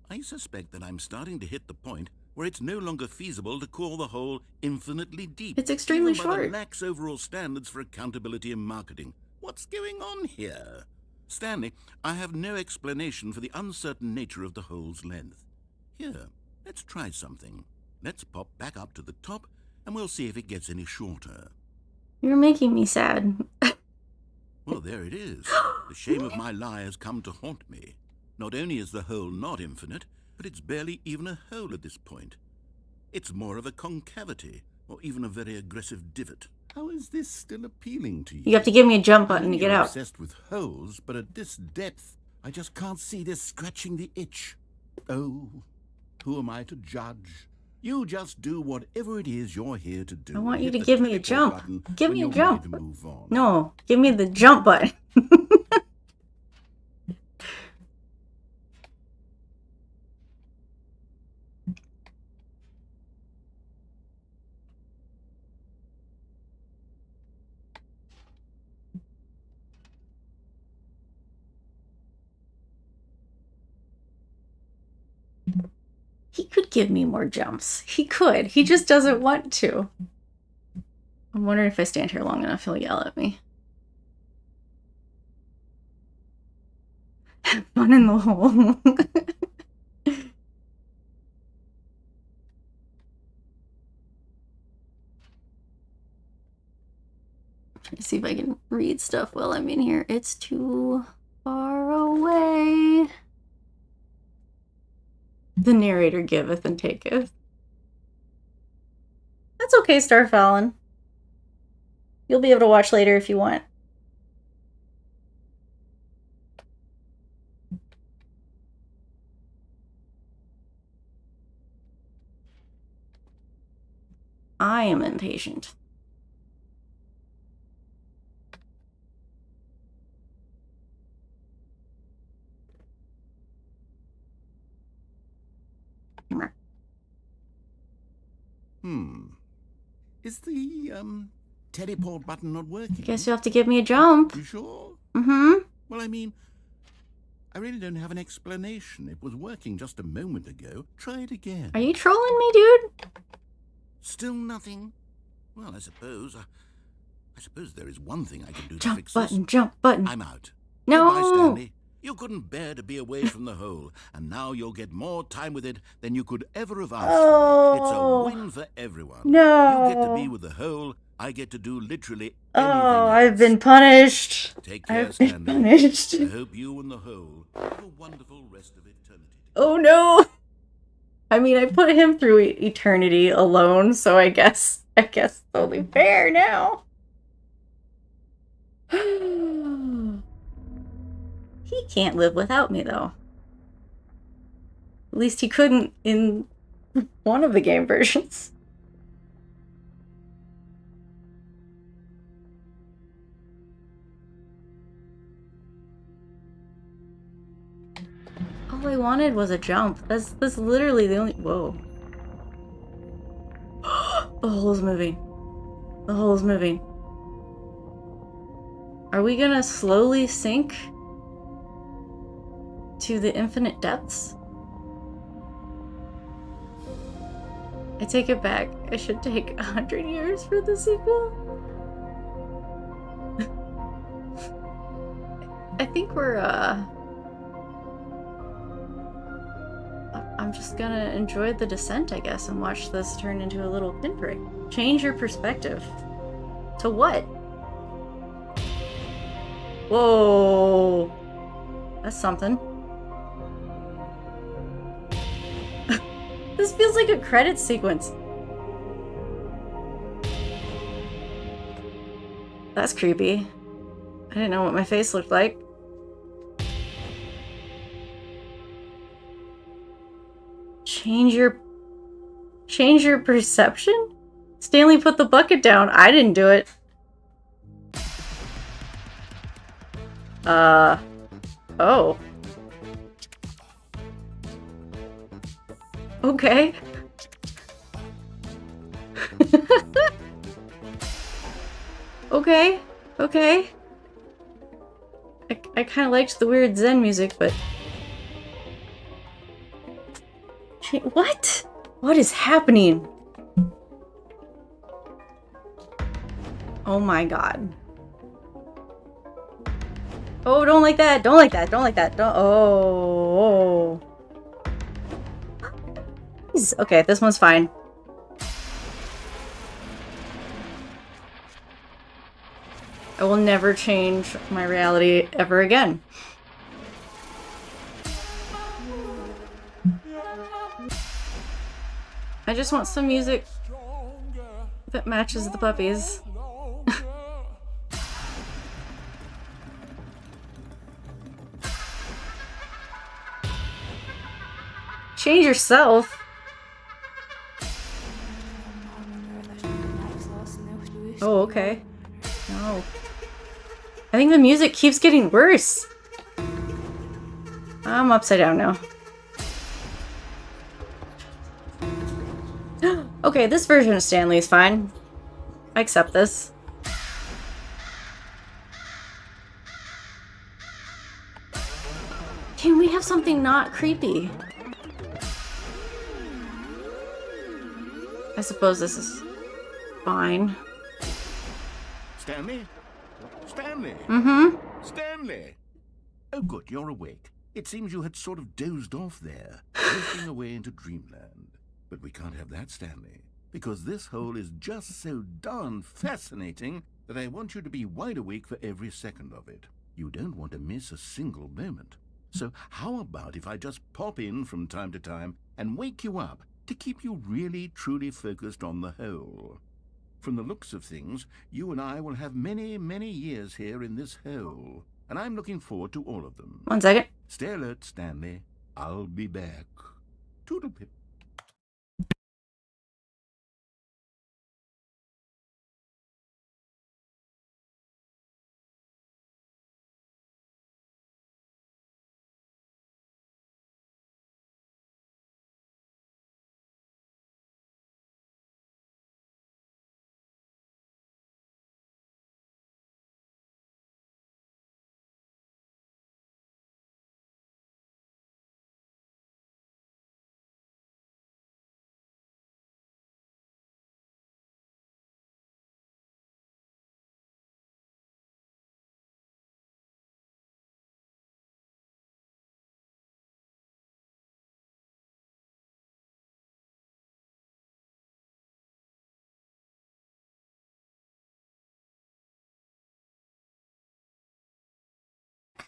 I suspect that I'm starting to hit the point where it's no longer feasible to call the hole infinitely deep. It's extremely even by short. the lax overall standards for accountability and marketing. What's going on here? Stanley, I have no explanation for the uncertain nature of the hole's length. Here, let's try something. Let's pop back up to the top, and we'll see if it gets any shorter. You're making me sad. Well, there it is. The shame of my lie has come to haunt me. Not only is the hole not infinite, but it's barely even a hole at this point. It's more of a concavity, or even a very aggressive divot. How is this still appealing to you? You have to give me a jump button to get You're out. obsessed with holes, but at this depth, I just can't see this scratching the itch. Oh, who am I to judge? You just do whatever it is you're here to do. I want you Hit to the give me a teleport jump. button Give when me a you're jump. ready to move on. No, give me the jump button. He could give me more jumps. He could. He just doesn't want to. I'm wondering if I stand here long enough, he'll yell at me. Have fun in the hole. Trying to see if I can read stuff while I'm in here. It's too far away. The narrator giveth and taketh. That's okay, Starfallen. You'll be able to watch later if you want. I am impatient. Is the, teleport button not working? Guess you'll have to give me a jump. You sure? Mm-hmm. Well, I mean, I really don't have an explanation. It was working just a moment ago. Try it again. Are you trolling me, dude? Still nothing? Well, I suppose there is one thing I can do to Jump fix button, this. jump button. I'm out. No. Goodbye, Stanley. You couldn't bear to be away from the hole, and now you'll get more time with it than you could ever have asked for. It's a win for everyone. No. You get to be with the hole. I get to do literally Oh, anything else. I've been punished. Take care, I've been Stanley. punished. I hope you and the hole have a wonderful rest of eternity. Oh no. I mean, I put him through eternity alone, so I guess it's only fair now. He can't live without me, though. At least he couldn't in one of the game versions. All I wanted was a jump. That's literally the only... Whoa. The hole's moving. The hole's moving. Are we gonna slowly sink to the infinite depths? I take it back. I should take 100 years for the sequel. I think we're, I'm just gonna enjoy the descent, I guess, and watch this turn into a little pinprick. Change your perspective. To what? Whoa. That's something. This feels like a credit sequence. That's creepy. I didn't know what my face looked like. Change your perception? Stanley put the bucket down. I didn't do it. Oh. Okay. Okay. Okay. I kind of liked the weird Zen music, but... What? What is happening? Oh my god. Oh, don't like that. Don't like that. Don't like that. Don't. Oh. Okay, this one's fine. I will never change my reality ever again. I just want some music that matches the puppies. Change yourself. Oh, okay. No. I think the music keeps getting worse. I'm upside down now. Okay, this version of Stanley is fine. I accept this. Can we have something not creepy? I suppose this is fine. Stanley? Stanley? Mm-hmm. Stanley! Oh good, you're awake. It seems you had sort of dozed off there, drifting away into dreamland. But we can't have that, Stanley, because this hole is just so darn fascinating that I want you to be wide awake for every second of it. You don't want to miss a single moment. So how about if I just pop in from time to time and wake you up to keep you really, truly focused on the hole? From the looks of things, you and I will have many, many years here in this hole, and I'm looking forward to all of them. 1 second. Stay alert, Stanley. I'll be back. Toodle-pip.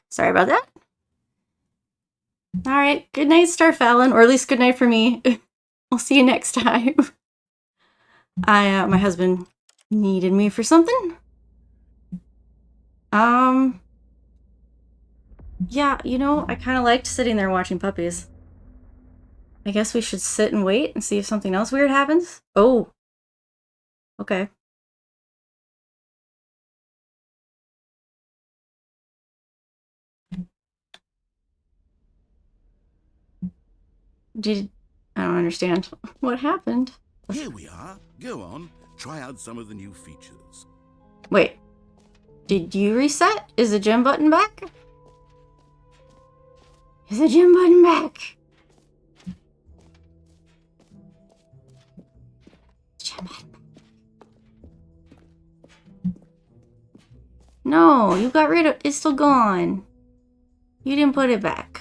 Sorry about that. Alright, good night, Starfallon, or at least good night for me. I'll see you next time. My husband needed me for something. Yeah, you know, I kind of liked sitting there watching puppies. I guess we should sit and wait and see if something else weird happens. Oh. Okay. I don't understand. What happened? Here we are. Go on. Try out some of the new features. Wait. Did you reset? Is the gym button back? Is the gym button back? Gym button. No, you got rid of it. It's still gone. You didn't put it back.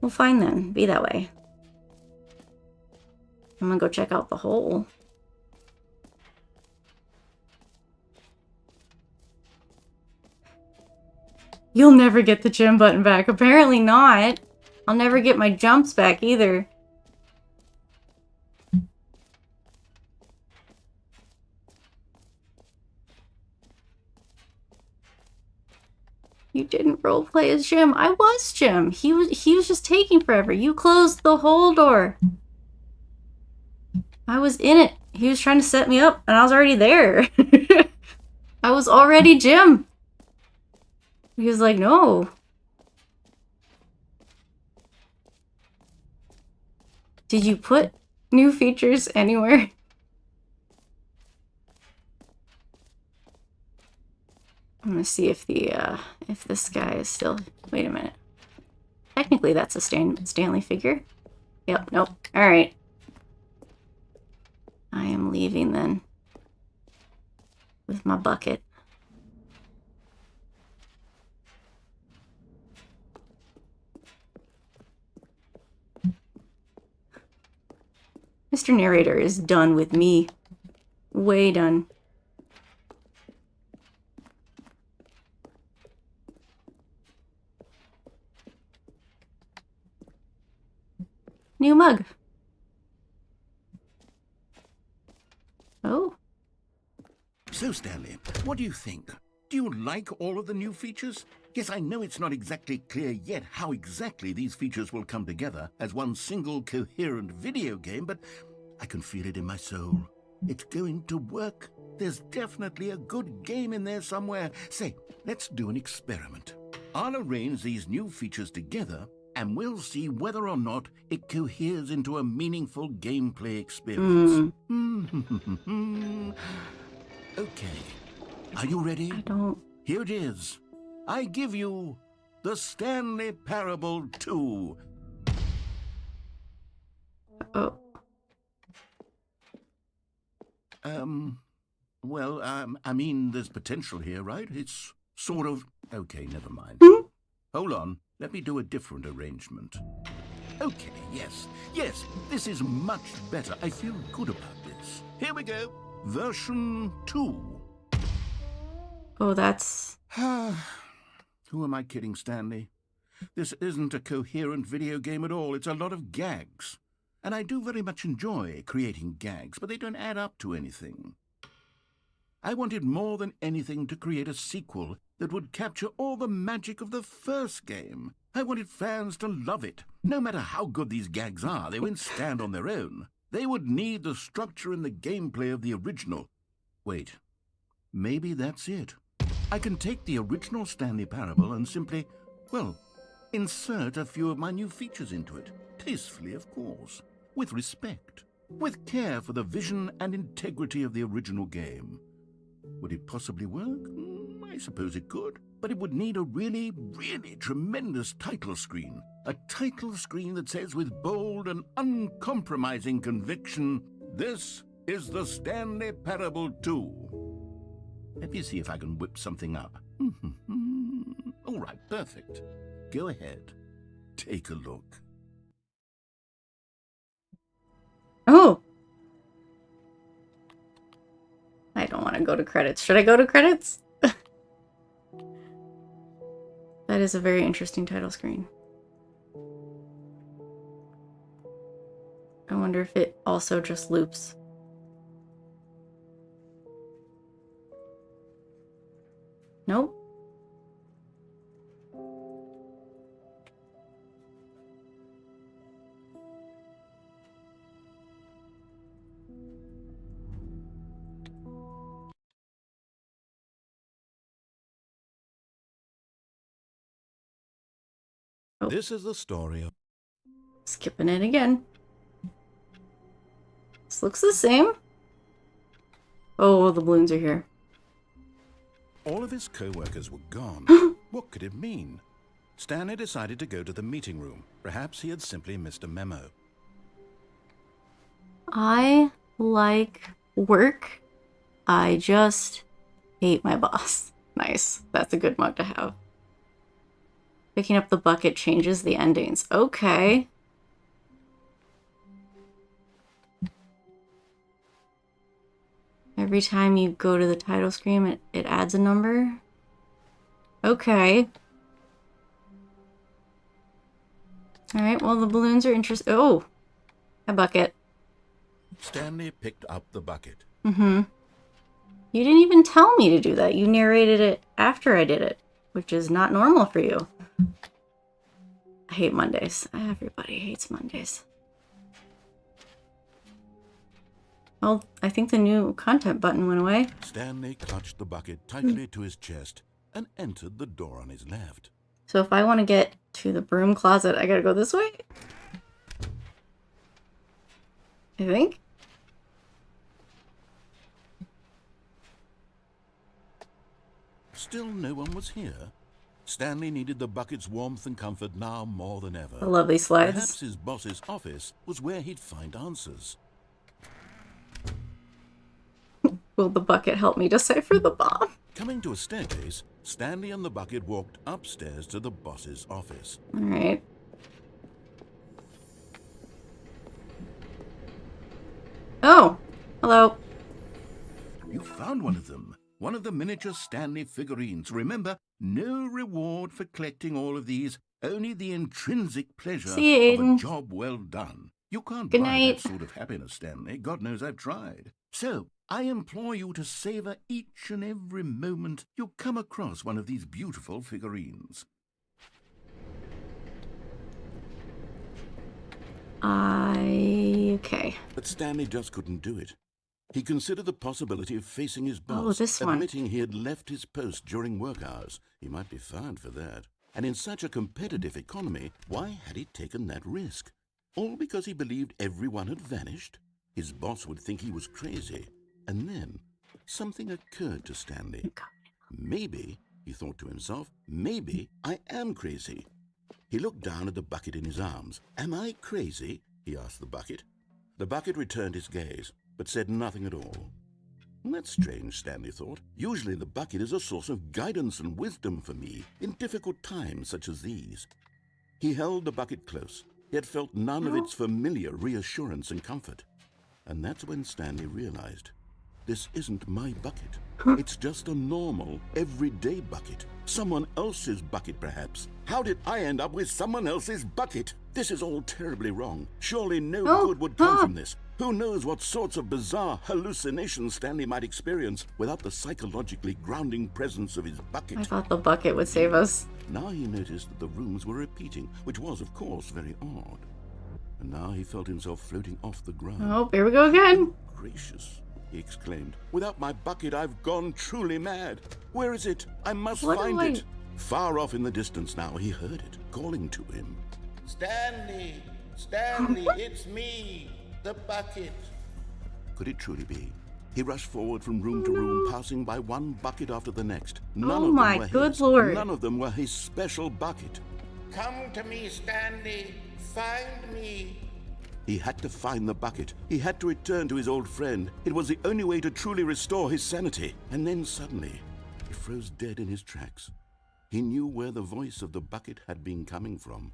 Well, fine then. Be that way. I'm gonna go check out the hole. You'll never get the gym button back. Apparently not. I'll never get my jumps back either. You didn't roleplay as Jim. I was Jim. He was just taking forever. You closed the whole door. I was in it. He was trying to set me up, and I was already there. I was already Jim. He was like, no. Did you put new features anywhere? I'm gonna see if this guy is still... Wait a minute. Technically, that's a Stanley figure. Yep, nope. Alright. I am leaving then. With my bucket. Mr. Narrator is done with me. Way done. New mug. Oh. So, Stanley, what do you think? Do you like all of the new features? Yes, I know it's not exactly clear yet how exactly these features will come together as one single coherent video game, but I can feel it in my soul. It's going to work. There's definitely a good game in there somewhere. Say, let's do an experiment. I'll arrange these new features together, and we'll see whether or not it coheres into a meaningful gameplay experience. Okay. Are you ready? I don't... Here it is. I give you the Stanley Parable 2. Oh. Well, I mean, there's potential here, right? It's sort of... Okay, never mind. Hold on. Let me do a different arrangement. Okay, yes, this is much better. I feel good about this. Here we go. Version 2. Oh, that's... Who am I kidding, Stanley? This isn't a coherent video game at all. It's a lot of gags. And I do very much enjoy creating gags, but they don't add up to anything. I wanted more than anything to create a sequel that would capture all the magic of the first game. I wanted fans to love it. No matter how good these gags are, they wouldn't stand on their own. They would need the structure and the gameplay of the original. Wait, maybe that's it. I can take the original Stanley Parable and simply, well, insert a few of my new features into it. Tastefully, of course. With respect. With care for the vision and integrity of the original game. Would it possibly work? I suppose it could. But it would need a really, really tremendous title screen. A title screen that says with bold and uncompromising conviction, "This is the Stanley Parable 2. Let me see if I can whip something up. All right, perfect. Go ahead. Take a look. Oh! I don't want to go to credits. Should I go to credits? That is a very interesting title screen. I wonder if it also just loops. Nope. Oh. This is the story of... Skipping it again. This looks the same. Oh, the balloons are here. All of his co-workers were gone. What could it mean? Stanley decided to go to the meeting room. Perhaps he had simply missed a memo. I like work. I just hate my boss. Nice. That's a good mug to have. Picking up the bucket changes the endings. Okay. Every time you go to the title screen, it adds a number. Okay. Alright, well, the balloons are interesting. Oh! A bucket. Stanley picked up the bucket. You didn't even tell me to do that. You narrated it after I did it. which is not normal for you. I hate Mondays. Everybody hates Mondays. Oh, I think the new content button went away. Stanley clutched the bucket tightly to his chest and entered the door on his left. So if I want to get to the broom closet, I gotta go this way? I think? Still no one was here. Stanley needed the bucket's warmth and comfort now more than ever. I love these slides. Perhaps his boss's office was where he'd find answers. Will the bucket help me decipher the bomb? Coming to a staircase, Stanley and the bucket walked upstairs to the boss's office. All right. Oh, hello. You found one of them. One of the miniature Stanley figurines. Remember, no reward for collecting all of these, only the intrinsic pleasure See you, of a Aiden. job well done. You can't Good buy night. that sort of happiness, Stanley. God knows I've tried. So, I implore you to savor each and every moment you come across one of these beautiful figurines. Okay. But Stanley just couldn't do it. He considered the possibility of facing his boss, this one. admitting he had left his post during work hours. He might be fired for that. And in such a competitive economy, why had he taken that risk? All because he believed everyone had vanished? His boss would think he was crazy. And then something occurred to Stanley. Maybe, he thought to himself, maybe I am crazy. He looked down at the bucket in his arms. Am I crazy? He asked the bucket. The bucket returned his gaze, but said nothing at all. That's strange, Stanley thought. Usually the bucket is a source of guidance and wisdom for me in difficult times such as these. He held the bucket close, yet felt none of its familiar reassurance and comfort. And that's when Stanley realized, this isn't my bucket. It's just a normal, everyday bucket. Someone else's bucket, perhaps. How did I end up with someone else's bucket? This is all terribly wrong. Surely no good would come from this. Who knows what sorts of bizarre hallucinations Stanley might experience without the psychologically grounding presence of his bucket. I thought the bucket would save us. Now he noticed that the rooms were repeating, which was, of course, very odd. And now he felt himself floating off the ground. Oh, here we go again. Gracious, he exclaimed. Without my bucket, I've gone truly mad. Where is it? I must find it. Far off in the distance now, he heard it, calling to him. Stanley! Stanley, it's me! The bucket. Could it truly be? He rushed forward from room to room, passing by one bucket after the next. None of them my were good his. Lord. None of them were his special bucket. Come to me, Stanley. Find me. He had to find the bucket. He had to return to his old friend. It was the only way to truly restore his sanity. And then suddenly, he froze dead in his tracks. He knew where the voice of the bucket had been coming from.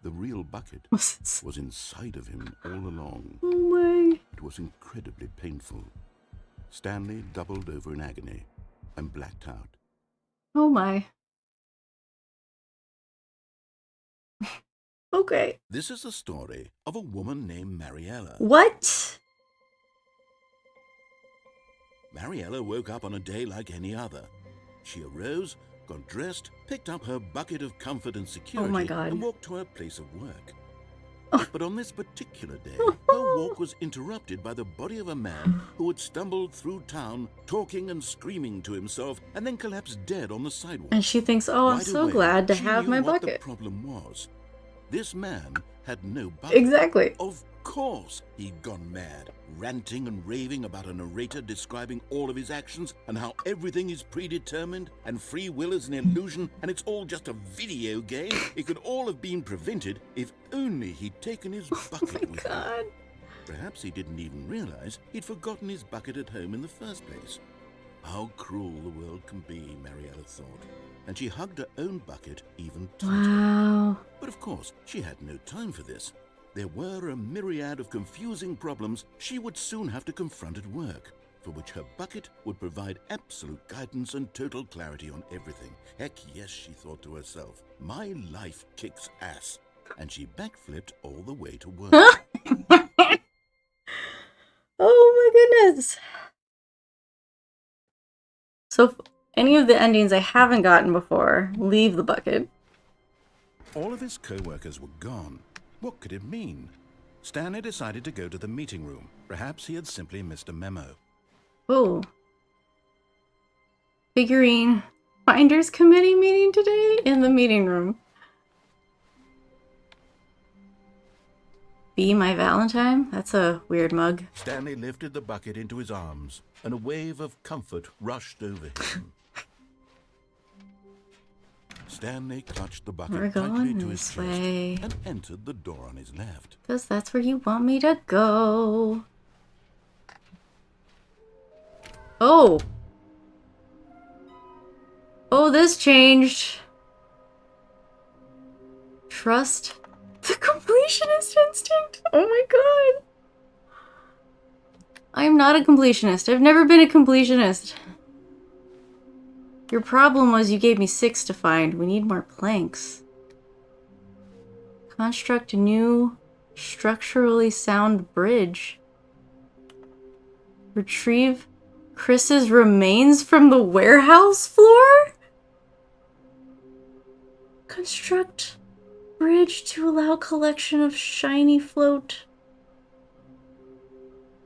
The real bucket was inside of him all along. Oh my. It was incredibly painful. Stanley doubled over in agony and blacked out. Oh my. Okay. This is the story of a woman named Mariella. What? Mariella woke up on a day like any other. She arose, got dressed, picked up her bucket of comfort and security, Oh my God. and walked to her place of work. Oh. But on this particular day, her walk was interrupted by the body of a man who had stumbled through town, talking and screaming to himself, and then collapsed dead on the sidewalk. And she thinks, oh, I'm Right so away, glad to she have knew my what bucket. The problem was, this man had no bucket. Exactly. Of course he'd gone mad, ranting and raving about a narrator describing all of his actions and how everything is predetermined and free will is an illusion and it's all just a video game. It could all have been prevented if only he'd taken his bucket with him. God. Perhaps he didn't even realize he'd forgotten his bucket at home in the first place. How cruel the world can be, Mariella thought, and she hugged her own bucket even tighter. Wow. But of course, she had no time for this. There were a myriad of confusing problems she would soon have to confront at work, for which her bucket would provide absolute guidance and total clarity on everything. Heck yes, she thought to herself, my life kicks ass. And she backflipped all the way to work. Oh my goodness. So any of the endings I haven't gotten before, leave the bucket. All of his co-workers were gone. What could it mean? Stanley decided to go to the meeting room. Perhaps he had simply missed a memo. Whoa. Figurine Finders Committee meeting today in the meeting room. Be my Valentine? That's a weird mug. Stanley lifted the bucket into his arms, and a wave of comfort rushed over him. Stanley clutched the bucket tightly to his chest and entered the door on his left. Because that's where you want me to go. Oh! Oh, this changed. Trust the completionist instinct. Oh my god. I am not a completionist. I've never been a completionist. Your problem was you gave me 6 to find. We need more planks. Construct a new structurally sound bridge. Retrieve Chris's remains from the warehouse floor? Construct bridge to allow collection of shiny float.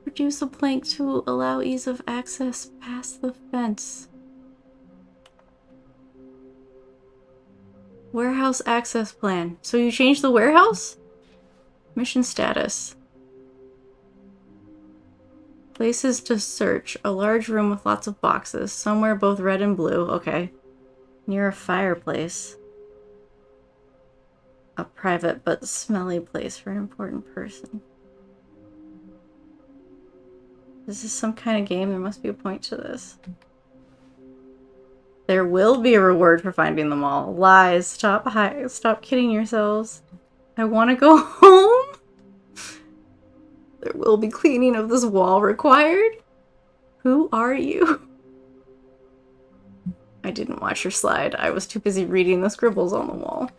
Reduce a plank to allow ease of access past the fence. Warehouse access plan. So you changed the warehouse? Mission status. Places to search. A large room with lots of boxes. Somewhere both red and blue. Okay. Near a fireplace. A private but smelly place for an important person. This is some kind of game. There must be a point to this. There will be a reward for finding them all. Lies. Stop kidding yourselves. I want to go home. There will be cleaning of this wall required. Who are you? I didn't watch your slide. I was too busy reading the scribbles on the wall.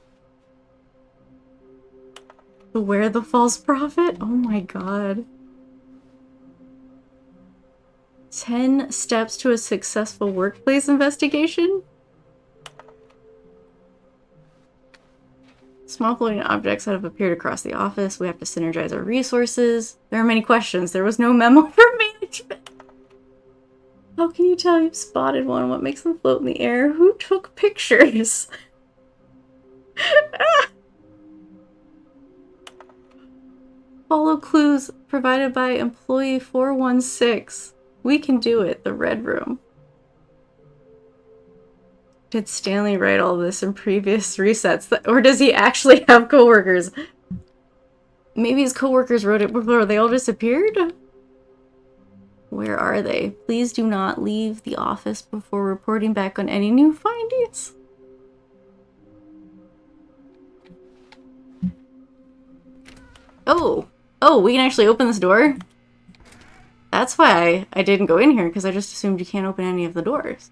Beware the false prophet? Oh my god. 10 steps to a successful workplace investigation? Small floating objects that have appeared across the office. We have to synergize our resources. There are many questions. There was no memo for management. How can you tell you've spotted one? What makes them float in the air? Who took pictures? Follow clues provided by employee 416. We can do it. The red room. Did Stanley write all this in previous resets? Or does he actually have coworkers? Maybe his coworkers wrote it before they all disappeared? Where are they? Please do not leave the office before reporting back on any new findings. Oh! Oh, we can actually open this door? That's why I didn't go in here, because I just assumed you can't open any of the doors.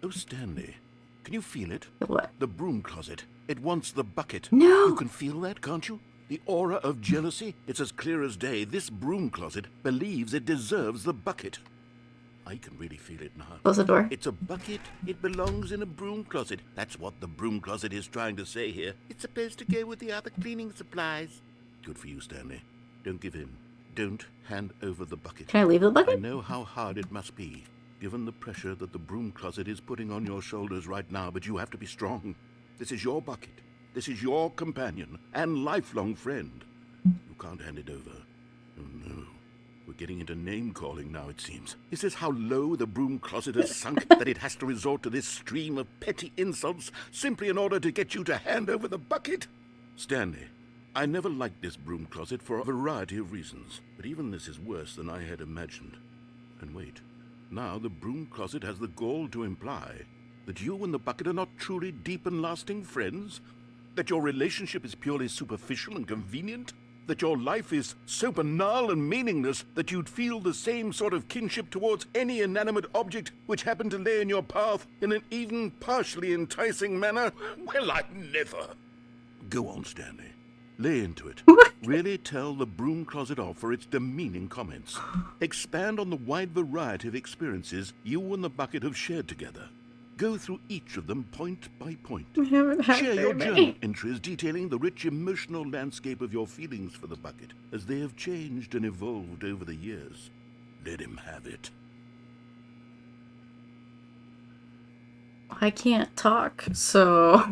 Oh, Stanley, can you feel it? What? The broom closet. It wants the bucket. No! You can feel that, can't you? The aura of jealousy. It's as clear as day. This broom closet believes it deserves the bucket. I can really feel it now. Close the door. It's a bucket. It belongs in a broom closet. That's what the broom closet is trying to say here. It's supposed to go with the other cleaning supplies. Good for you, Stanley. Don't give in. Don't hand over the bucket. Can I leave the bucket? I know how hard it must be, given the pressure that the broom closet is putting on your shoulders right now, but you have to be strong. This is your bucket. This is your companion and lifelong friend. You can't hand it over. Oh, no. We're getting into name-calling now, it seems. Is this how low the broom closet has sunk that it has to resort to this stream of petty insults simply in order to get you to hand over the bucket? Stanley, I never liked this broom closet for a variety of reasons, but even this is worse than I had imagined. And wait, now the broom closet has the gall to imply that you and the bucket are not truly deep and lasting friends? That your relationship is purely superficial and convenient? That your life is so banal and meaningless that you'd feel the same sort of kinship towards any inanimate object which happened to lay in your path in an even partially enticing manner? Well, I never. Go on, Stanley. Lay into it. Really tell the broom closet off for its demeaning comments. Expand on the wide variety of experiences you and the bucket have shared together. Go through each of them point by point. Share your journal entries detailing the rich emotional landscape of your feelings for the bucket as they have changed and evolved over the years. Let him have it. I can't talk, so...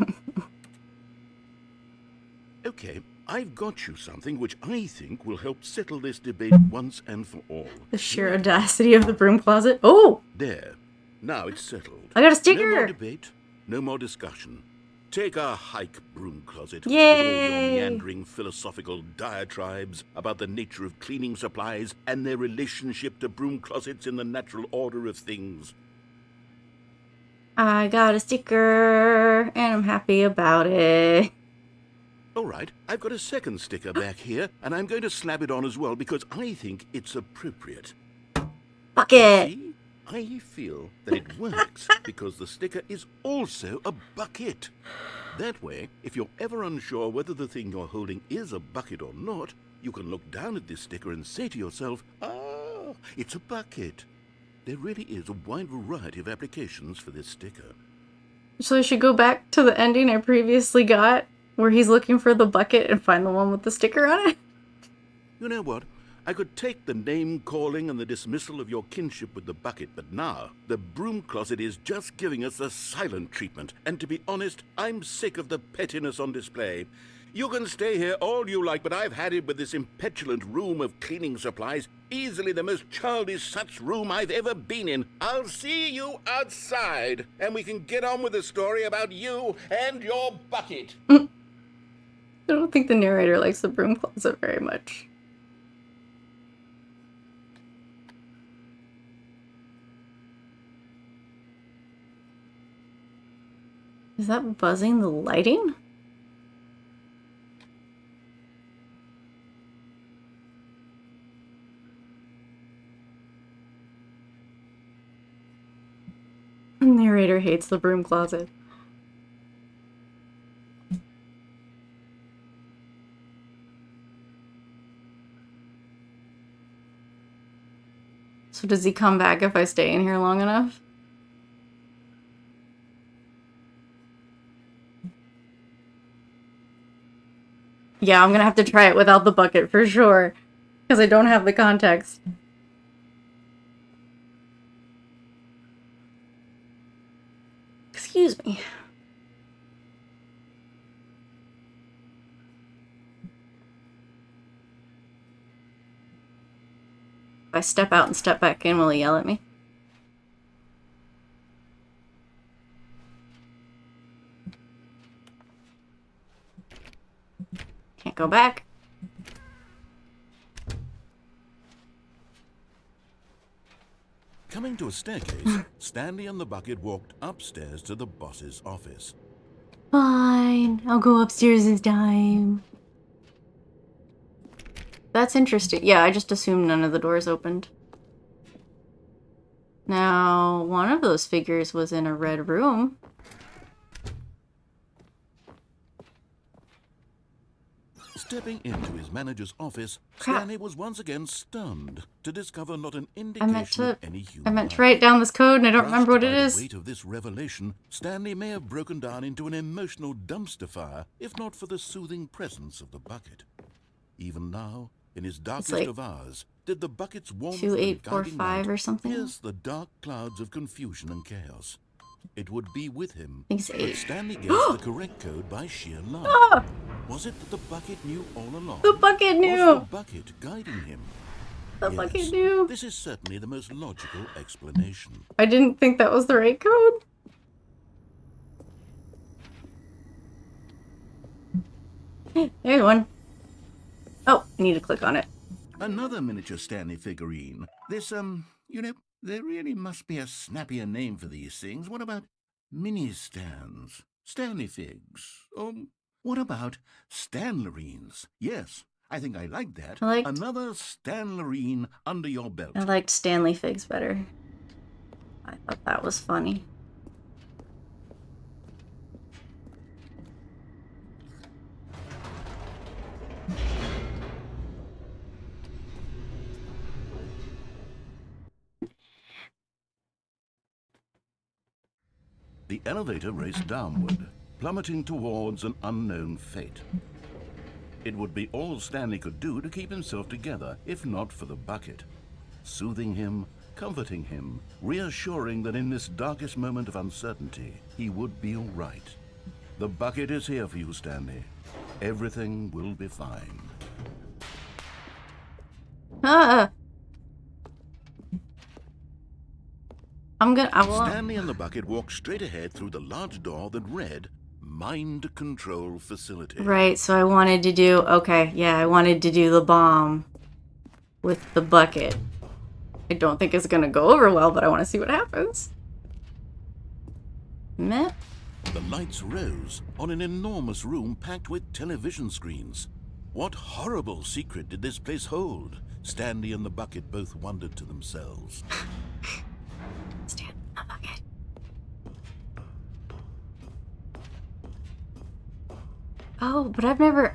Okay, I've got you something which I think will help settle this debate once and for all. The sheer audacity of the broom closet. Oh! There. Now it's settled. I got a sticker! No more debate, no more discussion. Take a hike, broom closet. Yay! With all your meandering philosophical diatribes about the nature of cleaning supplies and their relationship to broom closets in the natural order of things. I got a sticker, and I'm happy about it. All right, I've got a second sticker back here, and I'm going to slap it on as well because I think it's appropriate. Bucket! See? I feel that it works because the sticker is also a bucket. That way, if you're ever unsure whether the thing you're holding is a bucket or not, you can look down at this sticker and say to yourself, ah, it's a bucket. There really is a wide variety of applications for this sticker. So I should go back to the ending I previously got, where he's looking for the bucket and find the one with the sticker on it? You know what? I could take the name-calling and the dismissal of your kinship with the bucket, but now the broom closet is just giving us the silent treatment. And to be honest, I'm sick of the pettiness on display. You can stay here all you like, but I've had it with this impetulant room of cleaning supplies. Easily the most childish such room I've ever been in. I'll see you outside, and we can get on with the story about you and your bucket. I don't think the narrator likes the broom closet very much. Is that buzzing the lighting? Narrator hates the broom closet. So does he come back if I stay in here long enough? Yeah, I'm gonna have to try it without the bucket for sure, because I don't have the context. Excuse me. If I step out and step back in, will he yell at me? Can't go back. Coming to a staircase, Stanley and the bucket walked upstairs to the boss's office. Fine, I'll go upstairs this time. That's interesting. Yeah, I just assumed none of the doors opened. Now, one of those figures was in a red room. Stepping into his manager's office, Stanley was once again stunned to discover not an indication of any human I meant to write down this code and I don't remember what it is. By the weight of this revelation, Stanley may have broken down into an emotional dumpster fire, if not for the soothing presence of the bucket. Even now, in his darkest of hours, did the bucket's warmth and guiding 2845 or something? pierce the dark clouds of confusion and chaos. It would be with him, I think it's 8. but Stanley guessed the correct code by sheer luck. Was it that the bucket knew all along? The bucket knew! Was the bucket guiding him? The bucket knew! This is certainly the most logical explanation. I didn't think that was the right code. There's one. Oh, I need to click on it. Another miniature Stanley figurine. This, you know, there really must be a snappier name for these things. What about mini-stands? Stanley figs? Or what about Stanlerines? Yes, I think I like that. Another Stanlerine under your belt. I liked Stanley figs better. I thought that was funny. the elevator raced downward, plummeting towards an unknown fate. It would be all Stanley could do to keep himself together, if not for the bucket. Soothing him, comforting him, reassuring that in this darkest moment of uncertainty, he would be all right. The bucket is here for you, Stanley. Everything will be fine. Stanley and the bucket walked straight ahead through the large door that read, Mind Control Facility. Right, so I wanted to do... Okay, yeah, I wanted to do the bomb with the bucket. I don't think it's gonna go over well, but I want to see what happens. Meh. The lights rose on an enormous room packed with television screens. What horrible secret did this place hold? Stanley and the bucket both wondered to themselves. Stanley and the bucket. Oh, but I've never,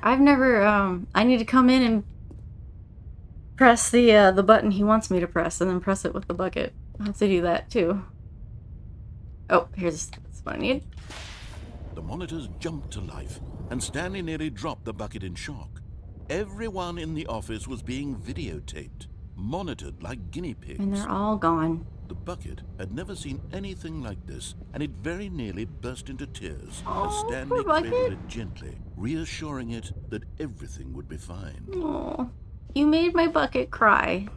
I need to come in and press the button he wants me to press and then press it with the bucket. I'll have to do that too. Oh, that's what I need. The monitors jumped to life, and Stanley nearly dropped the bucket in shock. Everyone in the office was being videotaped, monitored like guinea pigs. And they're all gone. The bucket had never seen anything like this, and it very nearly burst into tears as Stanley cradled it gently, reassuring it that everything would be fine. Oh, you made my bucket cry.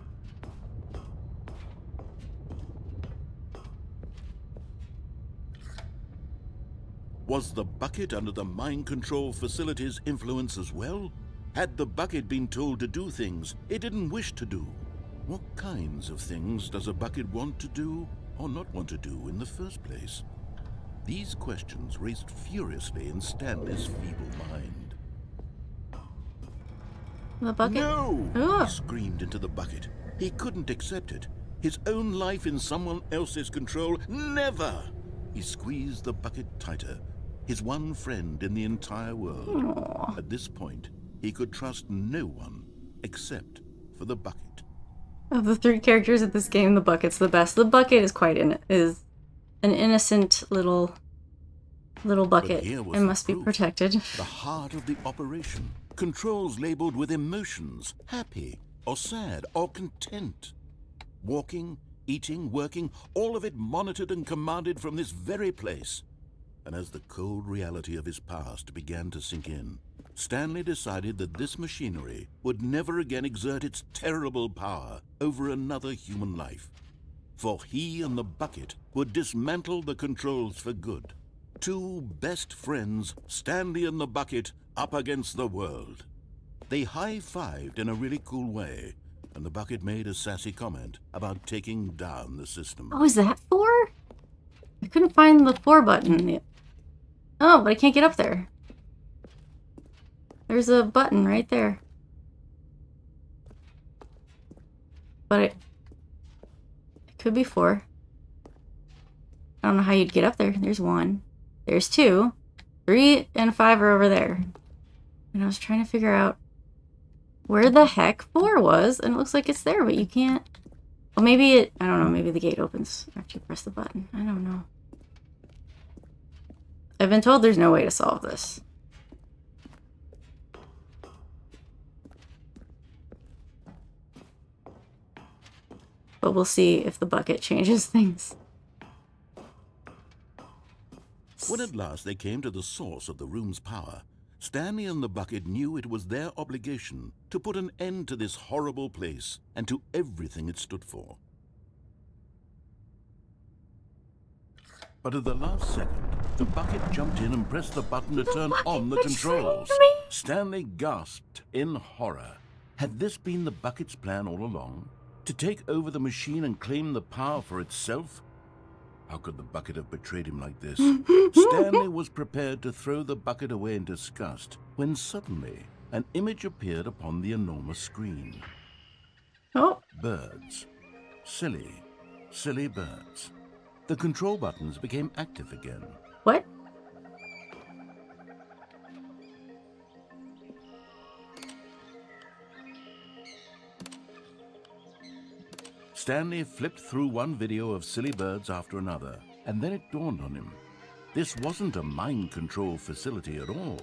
Was the bucket under the mind control facility's influence as well? Had the bucket been told to do things it didn't wish to do? What kinds of things does a bucket want to do or not want to do in the first place? These questions raced furiously in Stanley's feeble mind. The bucket? No! Ugh. He screamed into the bucket. He couldn't accept it. His own life in someone else's control? Never! He squeezed the bucket tighter. His one friend in the entire world. Aww. At this point, he could trust no one except for the bucket. Of the three characters in this game, the bucket's the best. The bucket is is an innocent little bucket and must be protected. The heart of the operation. Controls labeled with emotions, happy or sad or content. Walking, eating, working, all of it monitored and commanded from this very place. And as the cold reality of his past began to sink in, Stanley decided that this machinery would never again exert its terrible power over another human life. For he and the bucket would dismantle the controls for good. Two best friends, Stanley and the bucket, up against the world. They high-fived in a really cool way, and the bucket made a sassy comment about taking down the system. Oh, is that 4? I couldn't find the 4 button. Oh, but I can't get up there. There's a button right there. But it could be 4. I don't know how you'd get up there. There's 1. There's 2. 3 and 5 are over there. And I was trying to figure out where the heck 4 was, and it looks like it's there, but you can't. Well, maybe I don't know, maybe the gate opens after you press the button. I don't know. I've been told there's no way to solve this. But we'll see if the bucket changes things. When at last they came to the source of the room's power, Stanley and the bucket knew it was their obligation to put an end to this horrible place and to everything it stood for. But at the last second, the bucket jumped in and pressed the button to turn on the controls. Stanley gasped in horror. Had this been the bucket's plan all along? To take over the machine and claim the power for itself? How could the bucket have betrayed him like this? Stanley was prepared to throw the bucket away in disgust when suddenly an image appeared upon the enormous screen. Oh. Birds. Silly, silly birds. The control buttons became active again. What? Stanley flipped through one video of silly birds after another, and then it dawned on him. This wasn't a mind control facility at all.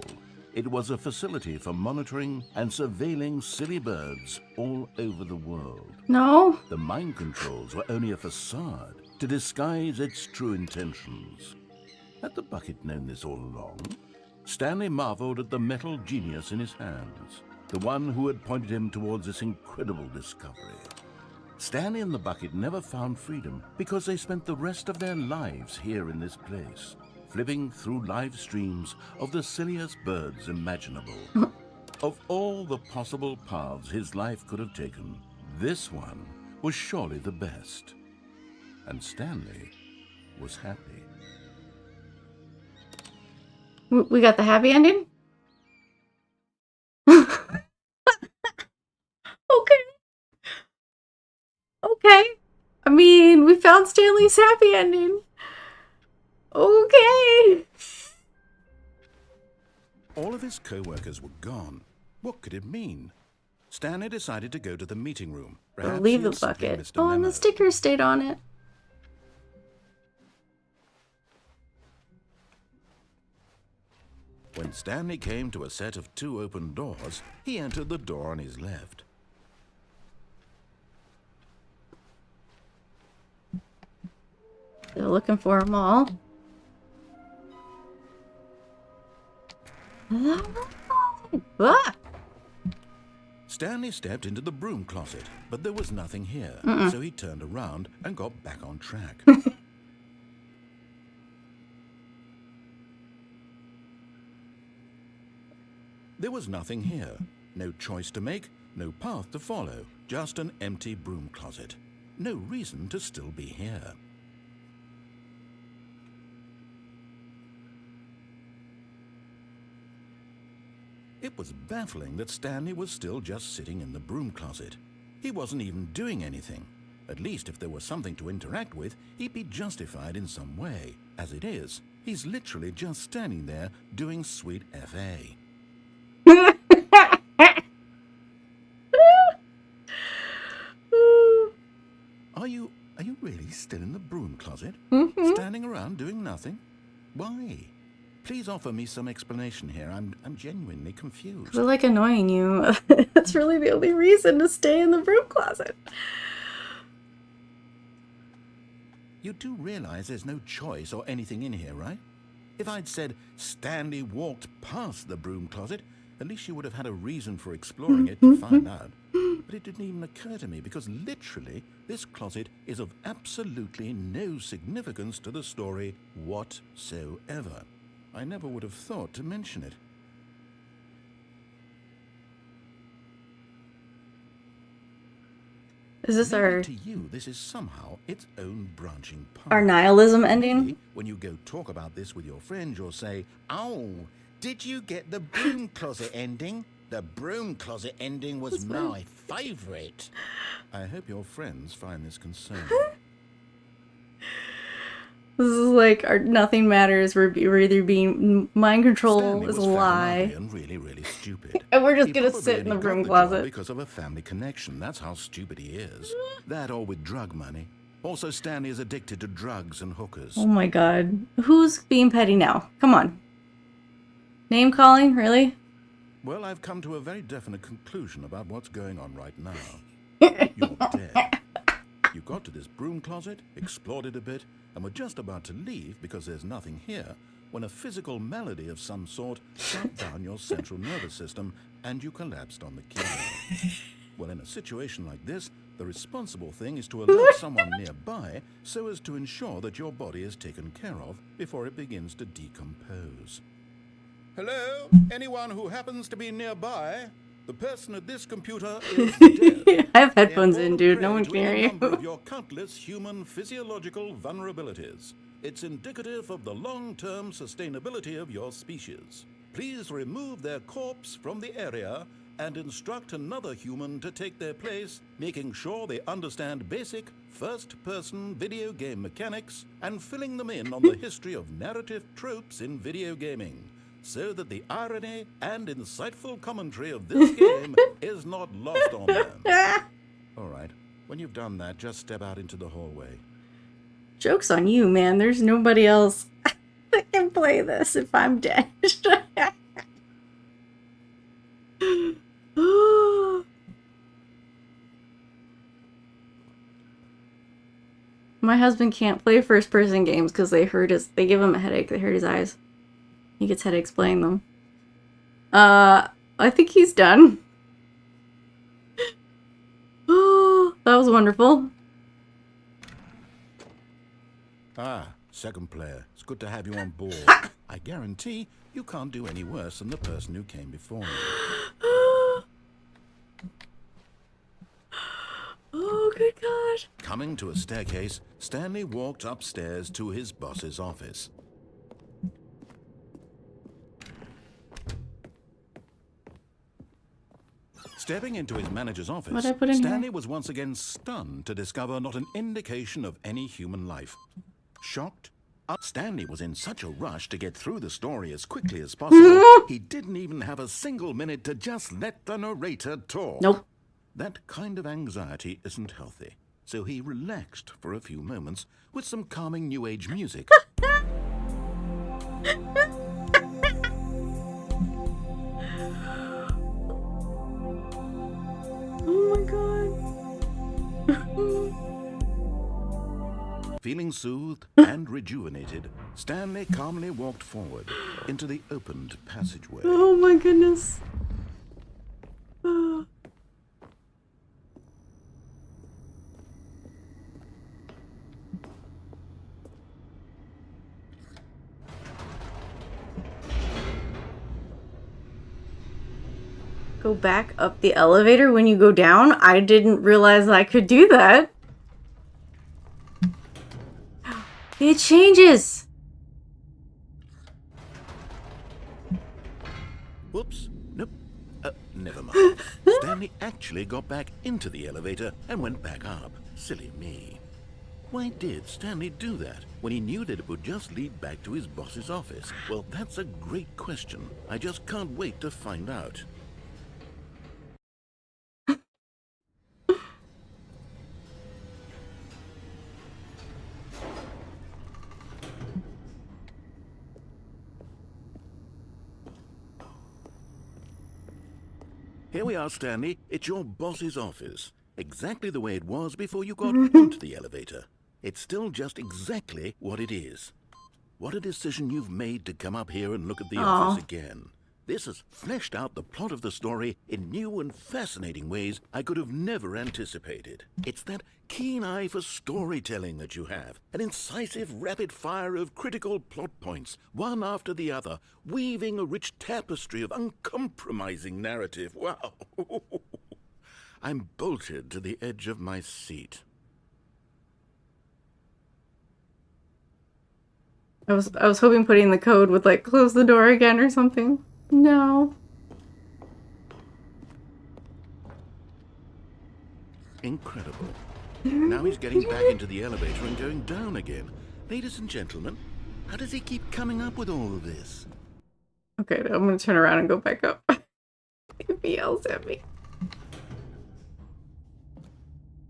It was a facility for monitoring and surveilling silly birds all over the world. No. The mind controls were only a facade to disguise its true intentions. Had the bucket known this all along? Stanley marveled at the metal genius in his hands, the one who had pointed him towards this incredible discovery. Stanley and the bucket never found freedom because they spent the rest of their lives here in this place, flipping through live streams of the silliest birds imaginable. Of all the possible paths his life could have taken, this one was surely the best. And Stanley was happy. We got the happy ending? Okay. Okay. I mean, we found Stanley's happy ending. Okay. All of his co-workers were gone. What could it mean? Stanley decided to go to the meeting room. Perhaps leave the bucket. Oh, and the sticker stayed on it. When Stanley came to a set of 2 open doors, he entered the door on his left. They're looking for them all. Ah! Stanley stepped into the broom closet, but there was nothing here, so he turned around and got back on track. There was nothing here. No choice to make, no path to follow, just an empty broom closet. No reason to still be here. It was baffling that Stanley was still just sitting in the broom closet. He wasn't even doing anything. At least if there was something to interact with, he'd be justified in some way. As it is, he's literally just standing there doing sweet FA. Are you really still in the broom closet? Standing around doing nothing? Why? Please offer me some explanation here. I'm genuinely confused. We're like annoying you. That's really the only reason to stay in the broom closet. You do realize there's no choice or anything in here, right? If I'd said Stanley walked past the broom closet, at least you would have had a reason for exploring it to find out. But it didn't even occur to me because literally this closet is of absolutely no significance to the story whatsoever. I never would have thought to mention it. Is this Maybe our... to you, this is somehow its own branching path. Our nihilism ending? Maybe when you go talk about this with your friends, you'll say, "Oh, did you get the broom closet ending? The broom closet ending was my favorite." I hope your friends find this concerning. This is like our nothing matters. We're either being mind control Stanley is a was lie. and really stupid. And we're just He gonna probably sit in the only got broom job closet. because of a family connection. That's how stupid he is. That or with drug money. Also, Stanley is addicted to drugs and hookers. Oh my god. Who's being petty now? Come on. Name calling? Really? Well, I've come to a very definite conclusion about what's going on right now. You're dead. You got to this broom closet, explored it a bit, and were just about to leave because there's nothing here when a physical malady of some sort shut down your central nervous system and you collapsed on the keyboard. Well, in a situation like this, the responsible thing is to alert someone nearby so as to ensure that your body is taken care of before it begins to decompose. Hello? Anyone who happens to be nearby? The person at this computer is dead. I have headphones in, dude. No one can hear you. Of your countless human physiological vulnerabilities. It's indicative of the long-term sustainability of your species. Please remove their corpse from the area and instruct another human to take their place, making sure they understand basic first-person video game mechanics and filling them in on the history of narrative tropes in video gaming, so that the irony and insightful commentary of this game is not lost on them. All right, when you've done that, just step out into the hallway. Joke's on you, man. There's nobody else that can can't play this if I'm dead. My husband can't play first-person games because they give him a headache. They hurt his eyes. He gets headaches playing them. I think he's done. Oh, that was wonderful. Ah, second player. It's good to have you on board. I guarantee you can't do any worse than the person who came before you. Oh, good God. Coming to a staircase, Stanley walked upstairs to his boss's office. Stepping into his manager's office, Stanley was once again stunned to discover not an indication of any human life. Shocked, Stanley was in such a rush to get through the story as quickly as possible, he didn't even have a single minute to just let the narrator talk. Nope. That kind of anxiety isn't healthy, so he relaxed for a few moments with some calming New Age music. Oh my God. Feeling soothed and rejuvenated, Stanley calmly walked forward into the opened passageway. Oh my goodness. Go back up the elevator when you go down? I didn't realize I could do that. It changes. Whoops. Nope. Never mind. Stanley actually got back into the elevator and went back up. Silly me. Why did Stanley do that when he knew that it would just lead back to his boss's office? Well, that's a great question. I just can't wait to find out. Here we are, Stanley. It's your boss's office. Exactly the way it was before you got onto the elevator. It's still just exactly what it is. What a decision you've made to come up here and look at the office again. This has fleshed out the plot of the story in new and fascinating ways I could have never anticipated. It's that keen eye for storytelling that you have, an incisive rapid fire of critical plot points, one after the other, weaving a rich tapestry of uncompromising narrative. Wow! I'm bolted to the edge of my seat. I was hoping putting the code would like close the door again or something. No. Incredible. Now he's getting back into the elevator and going down again. Ladies and gentlemen, how does he keep coming up with all of this? Okay, I'm gonna turn around and go back up. If he yells at me.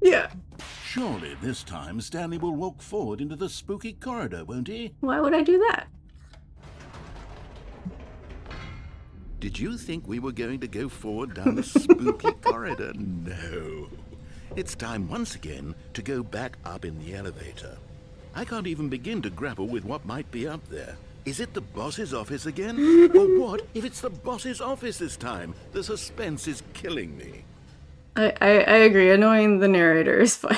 Yeah. Surely this time Stanley will walk forward into the spooky corridor, won't he? Why would I do that? Did you think we were going to go forward down the spooky corridor? No. It's time once again to go back up in the elevator. I can't even begin to grapple with what might be up there. Is it the boss's office again? Or what if it's the boss's office this time? The suspense is killing me. I agree. Annoying the narrator is fun.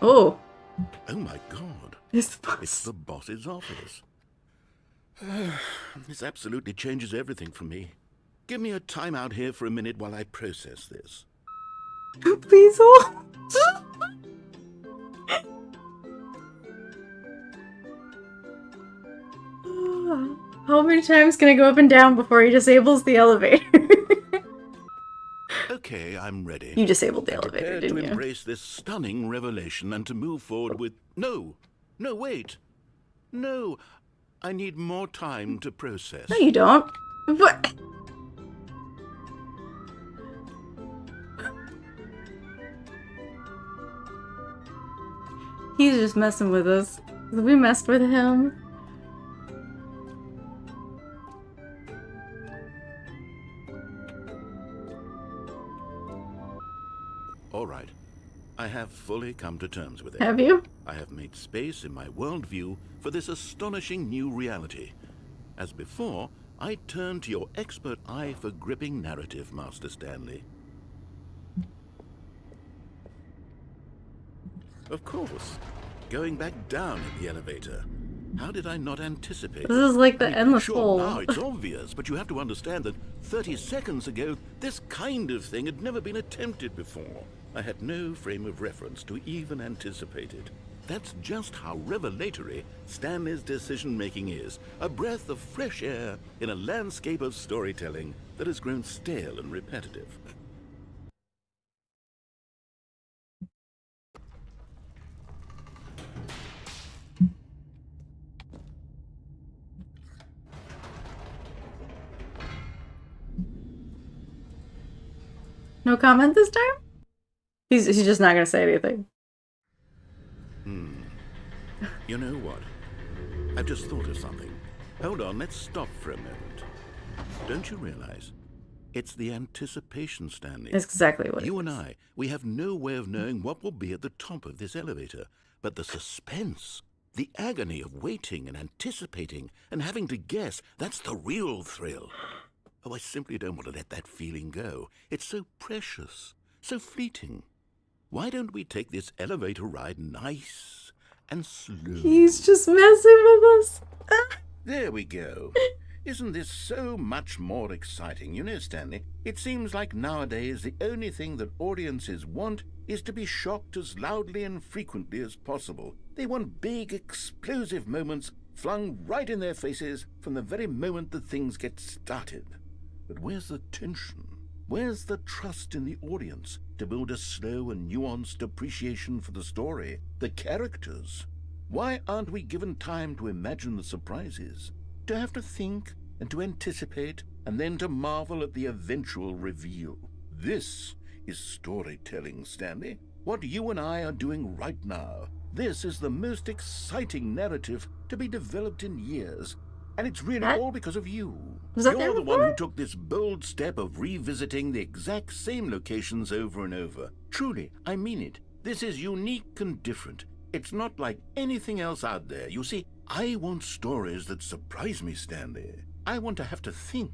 Oh. Oh my God. It's the boss's office. This absolutely changes everything for me. Give me a time out here for a minute while I process this. Please hold. How many times can I go up and down before he disables the elevator? Okay, I'm ready. You disabled the elevator, didn't you? To embrace this stunning revelation and to move forward with... No, wait. No, I need more time to process. No, you don't. What? He's just messing with us. We messed with him. All right. I have fully come to terms with it. Have you? I have made space in my worldview for this astonishing new reality. As before, I turn to your expert eye for gripping narrative, Master Stanley. Of course. Going back down in the elevator. How did I not anticipate This is like the endless hole. Sure, now it's obvious, but you have to understand that 30 seconds ago, this kind of thing had never been attempted before. I had no frame of reference to even anticipate it. That's just how revelatory Stanley's decision-making is. A breath of fresh air in a landscape of storytelling that has grown stale and repetitive. No comment this time? He's just not gonna say anything. You know what? I've just thought of something. Hold on, let's stop for a moment. Don't you realize? It's the anticipation, Stanley. That's exactly what You and I, we have no way of knowing what will be at the top of this elevator. But the suspense, the agony of waiting and anticipating and having to guess, that's the real thrill. Oh, I simply don't want to let that feeling go. It's so precious, so fleeting. Why don't we take this elevator ride nice and slow? He's just messing with us. There we go. Isn't this so much more exciting? You know, Stanley, it seems like nowadays the only thing that audiences want is to be shocked as loudly and frequently as possible. They want big, explosive moments flung right in their faces from the very moment that things get started. But where's the tension? Where's the trust in the audience to build a slow and nuanced appreciation for the story, the characters? Why aren't we given time to imagine the surprises, to have to think and to anticipate, and then to marvel at the eventual reveal? This is storytelling, Stanley. What you and I are doing right now. This is the most exciting narrative to be developed in years. And it's really all because of you. You're the one who took this bold step of revisiting the exact same locations over and over. Truly, I mean it. This is unique and different. It's not like anything else out there. You see, I want stories that surprise me, Stanley. I want to have to think.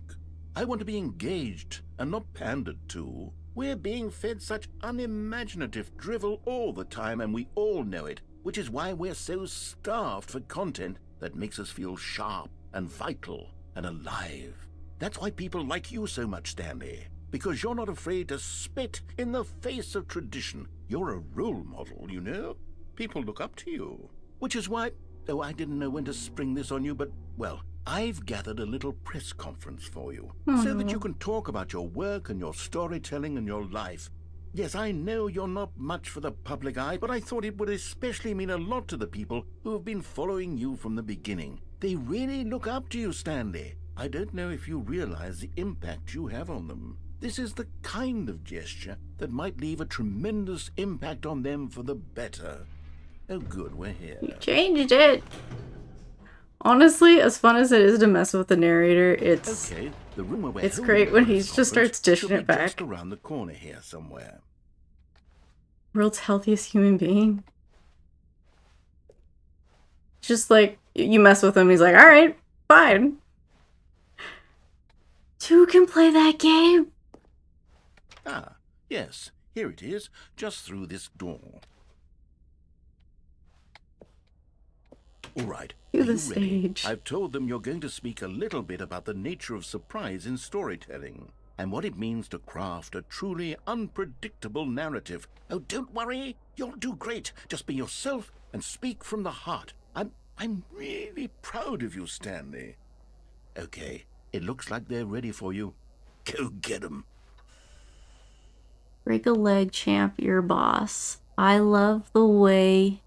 I want to be engaged and not pandered to. We're being fed such unimaginative drivel all the time, and we all know it, which is why we're so starved for content that makes us feel sharp and vital and alive. That's why people like you so much, Stanley. Because you're not afraid to spit in the face of tradition. You're a role model, you know? People look up to you. Which is why, oh, I didn't know when to spring this on you, but, well, I've gathered a little press conference for you. So that you can talk about your work and your storytelling and your life. Yes, I know you're not much for the public eye, but I thought it would especially mean a lot to the people who have been following you from the beginning. They really look up to you, Stanley. I don't know if you realize the impact you have on them. This is the kind of gesture that might leave a tremendous impact on them for the better. Oh good, we're here. You changed it. Honestly, as fun as it is to mess with the narrator, it's okay. The room where we're it's great when he just starts dishing it back. Just around the corner here somewhere. World's healthiest human being. Just like, you mess with him, he's like, alright, fine. Two can play that game? Ah, yes, here it is, just through this door. All right, To are the you ready? stage. I've told them you're going to speak a little bit about the nature of surprise in storytelling and what it means to craft a truly unpredictable narrative. Oh, don't worry, you'll do great. Just be yourself and speak from the heart. I'm really proud of you, Stanley. Okay, it looks like they're ready for you. Go get 'em. Break a leg, champ, your boss. I love the way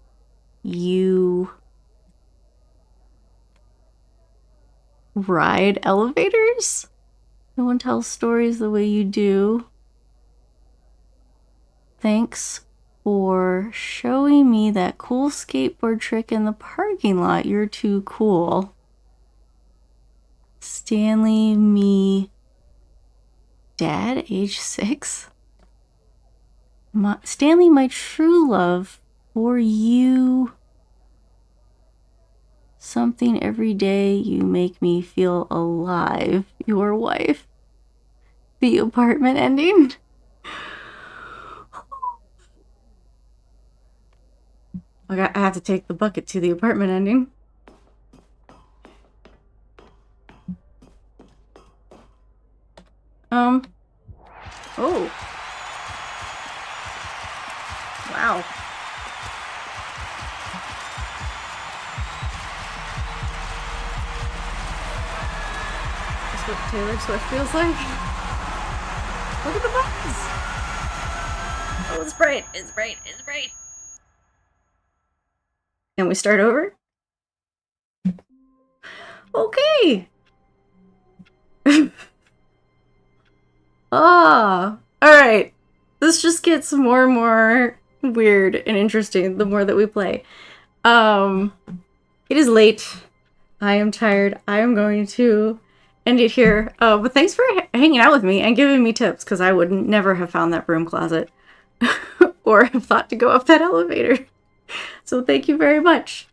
you ride elevators. No one tells stories the way you do. Thanks for showing me that cool skateboard trick in the parking lot. You're too cool. Stanley, me, dad, age 6. Stanley, my true love, for you. Something every day, you make me feel alive. Your wife. The apartment ending. I have to take the bucket to the apartment ending. Oh. Wow. That's what Taylor Swift feels like. Look at the buttons. Oh, it's bright. It's bright. It's bright. Can we start over? Okay. All right. This just gets more and more weird and interesting the more that we play. It is late. I am tired. I am going to end it here. But thanks for hanging out with me and giving me tips, because I would never have found that broom closet or have thought to go up that elevator. So thank you very much.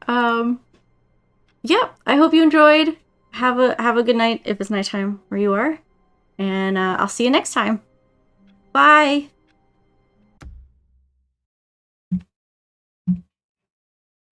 Yeah, I hope you enjoyed. Have a good night if it's nighttime where you are. And I'll see you next time. Bye.